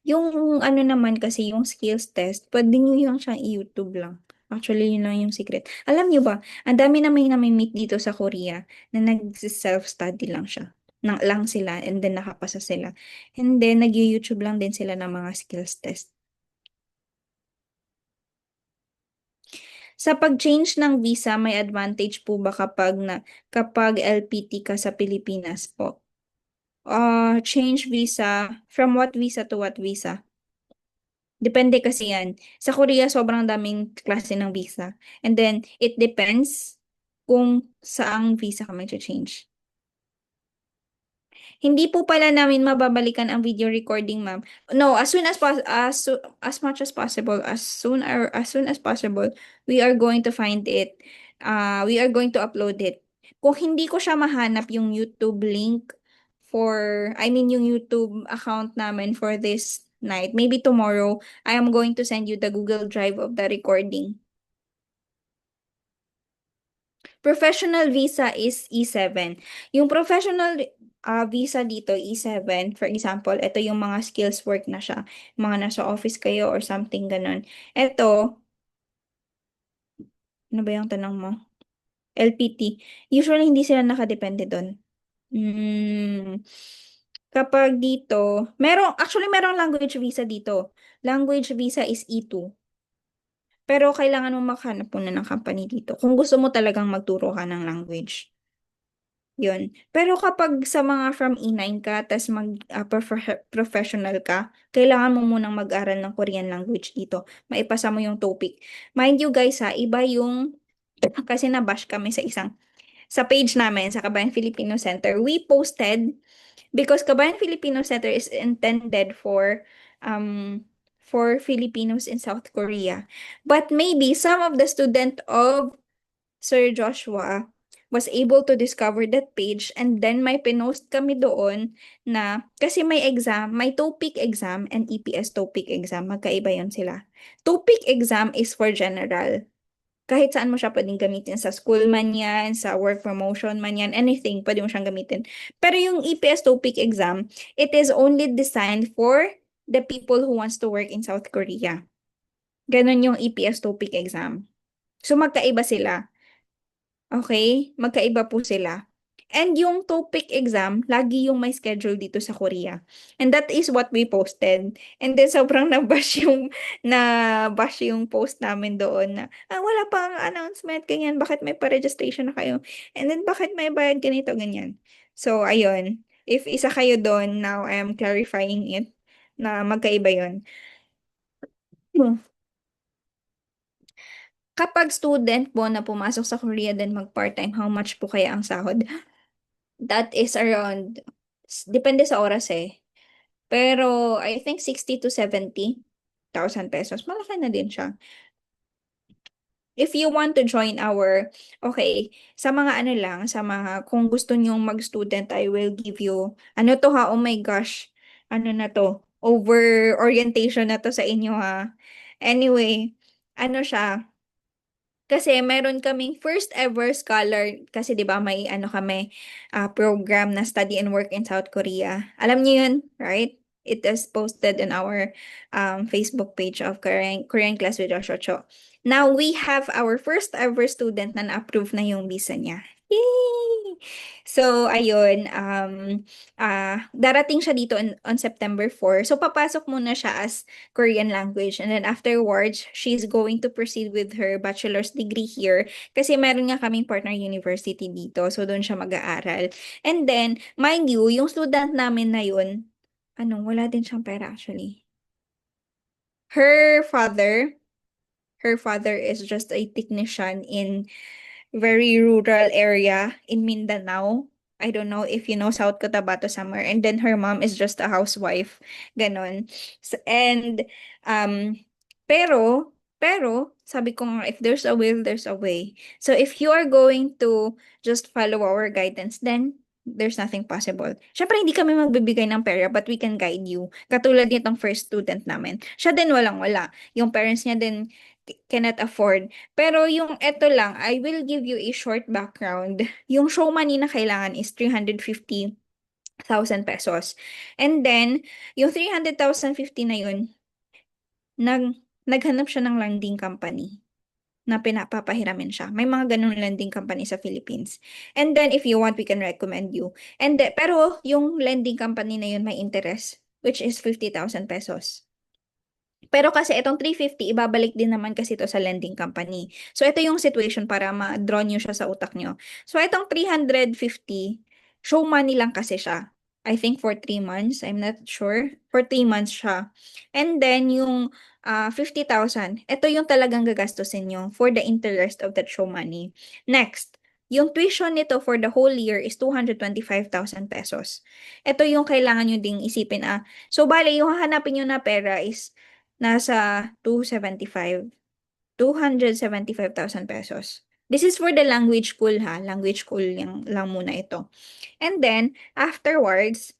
Speaker 1: Yung ano naman kasi, yung skills test, pwede nyo yung siyang i-YouTube lang. Actually, yun lang yung secret. Alam nyo ba, ang dami na may meet dito sa Korea na nag-self-study lang siya. Lang sila, and then nakapasa sila. And then, nag-YouTube lang din sila ng mga skills test. Sa pag-change ng visa, may advantage po ba kapag LPT ka sa Pilipinas po? Change visa, from what visa to what visa? Depende kasi yan. Sa Korea, sobrang daming klase ng visa. And then, it depends kung saang visa ka mag-change. Hindi po pala namin mababalikan ang video recording, ma'am. No, as much as possible, as soon as possible, we are going to find it. We are going to upload it. Kung hindi ko siya mahanap yung YouTube link yung YouTube account namin for this night, maybe tomorrow, I am going to send you the Google Drive of the recording. Professional visa is E7. Yung professional visa dito, E7, for example, ito yung mga skills work na siya. Mga nasa office kayo or something ganun. Ito, ano ba yung tanong mo? LPT. Usually, hindi sila nakadepende doon. Kapag dito, merong language visa dito. Language visa is E2. Pero kailangan mo makahanap muna ng company dito. Kung gusto mo talagang magturo ka ng language. Yun. Pero kapag sa mga from E9 ka, tas professional ka, kailangan mo munang mag-aral ng Korean language dito. Maipasa mo yung topic. Mind you guys iba yung, kasi nabash kami sa page namin, sa Kabayan Filipino Center. We posted, because Kabayan Filipino Center is intended for Filipinos in South Korea. But maybe some of the student of Sir Joshua was able to discover that page, and then may pinost kami doon na kasi may exam, may TOPIK exam and EPS TOPIK exam. Magkaiba yun sila. TOPIK exam is for general. Kahit saan mo siya pwedeng gamitin. Sa school man yan, sa work promotion man yan, anything, pwede mo siyang gamitin. Pero yung EPS TOEIC exam, it is only designed for the people who wants to work in South Korea. Ganon yung EPS TOEIC exam. So, magkaiba sila. Okay? Magkaiba po sila. And yung TOEIC exam, lagi yung may schedule dito sa Korea. And that is what we posted. And then sobrang na-bash yung post namin doon na, wala pang announcement, ganyan, bakit may pa-registration na kayo? And then bakit may bayad ganito, ganyan. So, ayun. If isa kayo doon, now I am clarifying it na magkaiba yun. Kapag student po na pumasok sa Korea then mag-part-time, how much po kaya ang sahod? That is around, depende sa oras eh. Pero I think 60 to 70,000 pesos. Malaki na din siya. If you want to join okay, sa mga ano lang, sa mga, kung gusto nyong mag-student, I will give you, ano to ha, oh my gosh, ano na to, over orientation na to sa inyo ha. Anyway, ano siya, kasi meron kaming first ever scholar, kasi 'di ba may ano kami program na study and work in South Korea. Alam niyo 'yun, right? It is posted in our Facebook page of Korean Class with Joshua Cho. Now we have our first ever student na na-approve na yung visa niya. Yay! So ayun, darating siya dito on September 4. So papasok muna siya as Korean language. And then afterwards, she's going to proceed with her bachelor's degree here kasi meron nga kaming partner university dito. So doon siya mag-aaral. And then, mind you, yung student namin na yun, wala din siyang pera actually. Her father is just a technician in very rural area in Mindanao. I don't know if you know South Cotabato somewhere. And then her mom is just a housewife. Ganon. And, pero, sabi ko nga, if there's a will, there's a way. So if you are going to just follow our guidance, then there's nothing possible. Syempre, hindi kami magbibigay ng pera, but we can guide you. Katulad nitong first student namin. Siya din walang-wala. Yung parents niya din cannot afford. Pero yung eto lang, I will give you a short background. Yung show money na kailangan is 350,000 pesos. And then, yung 300,050 na yun, naghanap siya ng lending company na pinapapahiramin siya. May mga ganun lending company sa Philippines. And then, if you want, we can recommend you. Pero, yung lending company na yun may interest, which is 50,000 pesos. Pero kasi itong 350, ibabalik din naman kasi ito sa lending company. So, ito yung situation para ma-draw nyo siya sa utak nyo. So, itong 350, show money lang kasi siya. I think for 3 months, I'm not sure. For 3 months siya. And then, yung 50,000, ito yung talagang gagastusin nyo for the interest of that show money. Next, yung tuition nito for the whole year is 225,000 pesos. Ito yung kailangan nyo ding isipin. So, bale, yung hahanapin nyo na pera is nasa 275,000 pesos. This is for the language school ha. Language school lang muna ito. And then, afterwards,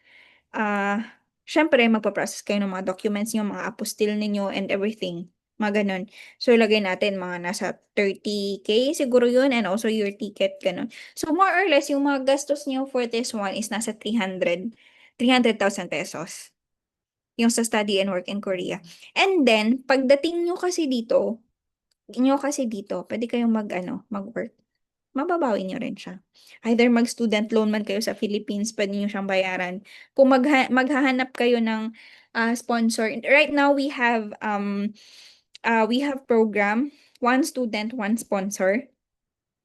Speaker 1: syempre, magpaprocess kayo ng mga documents nyo, mga apostil ninyo, and everything. Mga ganun. So, lagay natin mga nasa 30K siguro yun, and also your ticket, ganun. So, more or less, yung mga gastos nyo for this one is nasa 300,000 pesos. Yung sa study and work in Korea. And then, pagdating nyo kasi dito, pwede kayong mag-work. Mababawi nyo rin siya. Either mag-student loan man kayo sa Philippines, pwede nyo siyang bayaran. Kung maghahanap kayo ng sponsor. Right now, we have program, 1 student, 1 sponsor.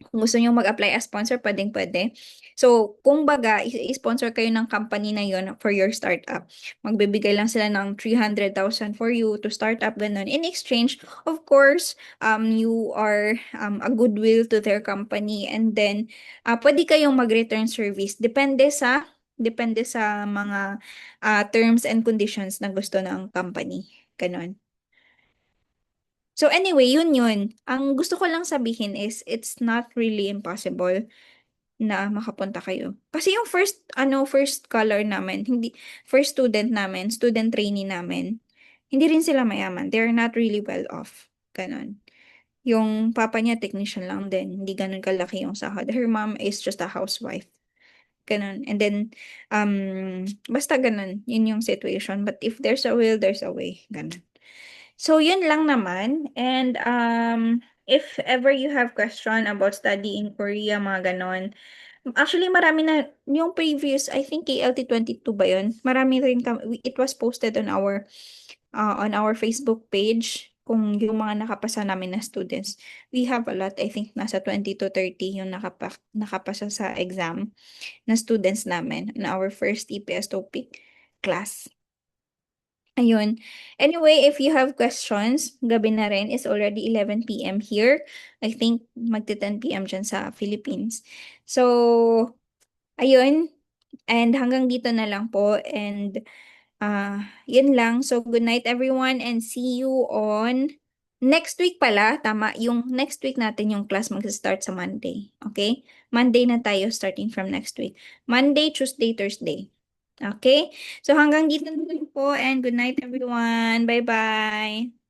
Speaker 1: Kung gusto nyo mag-apply as sponsor, pwedeng-pwede. So, kung baga, i-sponsor kayo ng company na yon for your startup. Magbibigay lang sila ng 300,000 for you to start up, ganun. In exchange, of course, you are a goodwill to their company, and then, pwede kayong mag-return service. Depende sa mga terms and conditions na gusto ng company. Ganun. So anyway, yun. Ang gusto ko lang sabihin is it's not really impossible na makapunta kayo. Kasi yung first scholar namin, first student namin, student trainee namin, hindi rin sila mayaman. They're not really well off. Ganon. Yung papa niya, technician lang din. Hindi ganun kalaki yung sahod. Her mom is just a housewife. Ganun. And then, basta ganun. Yun yung situation. But if there's a will, there's a way. Ganun. So, yun lang naman. And if ever you have question about study in Korea, mga ganon. Actually, marami na, yung previous, I think KLT 22 ba yun? Marami rin, it was posted on our Facebook page kung yung mga nakapasa namin na students. We have a lot, I think nasa 20 to 30 yung nakapasa sa exam na students namin in our first EPS topic class. Ayun. Anyway, if you have questions, gabi na rin, is already 11 p.m. here. I think magti 10 p.m. dyan sa Philippines. So, ayun. And hanggang dito na lang po. And yun lang. So, good night everyone and see you on next week pala. Tama, yung next week natin yung class mag-start sa Monday. Okay? Monday na tayo starting from next week. Monday, Tuesday, Thursday. Okay? So, hanggang dito na lang po and good night everyone. Bye-bye.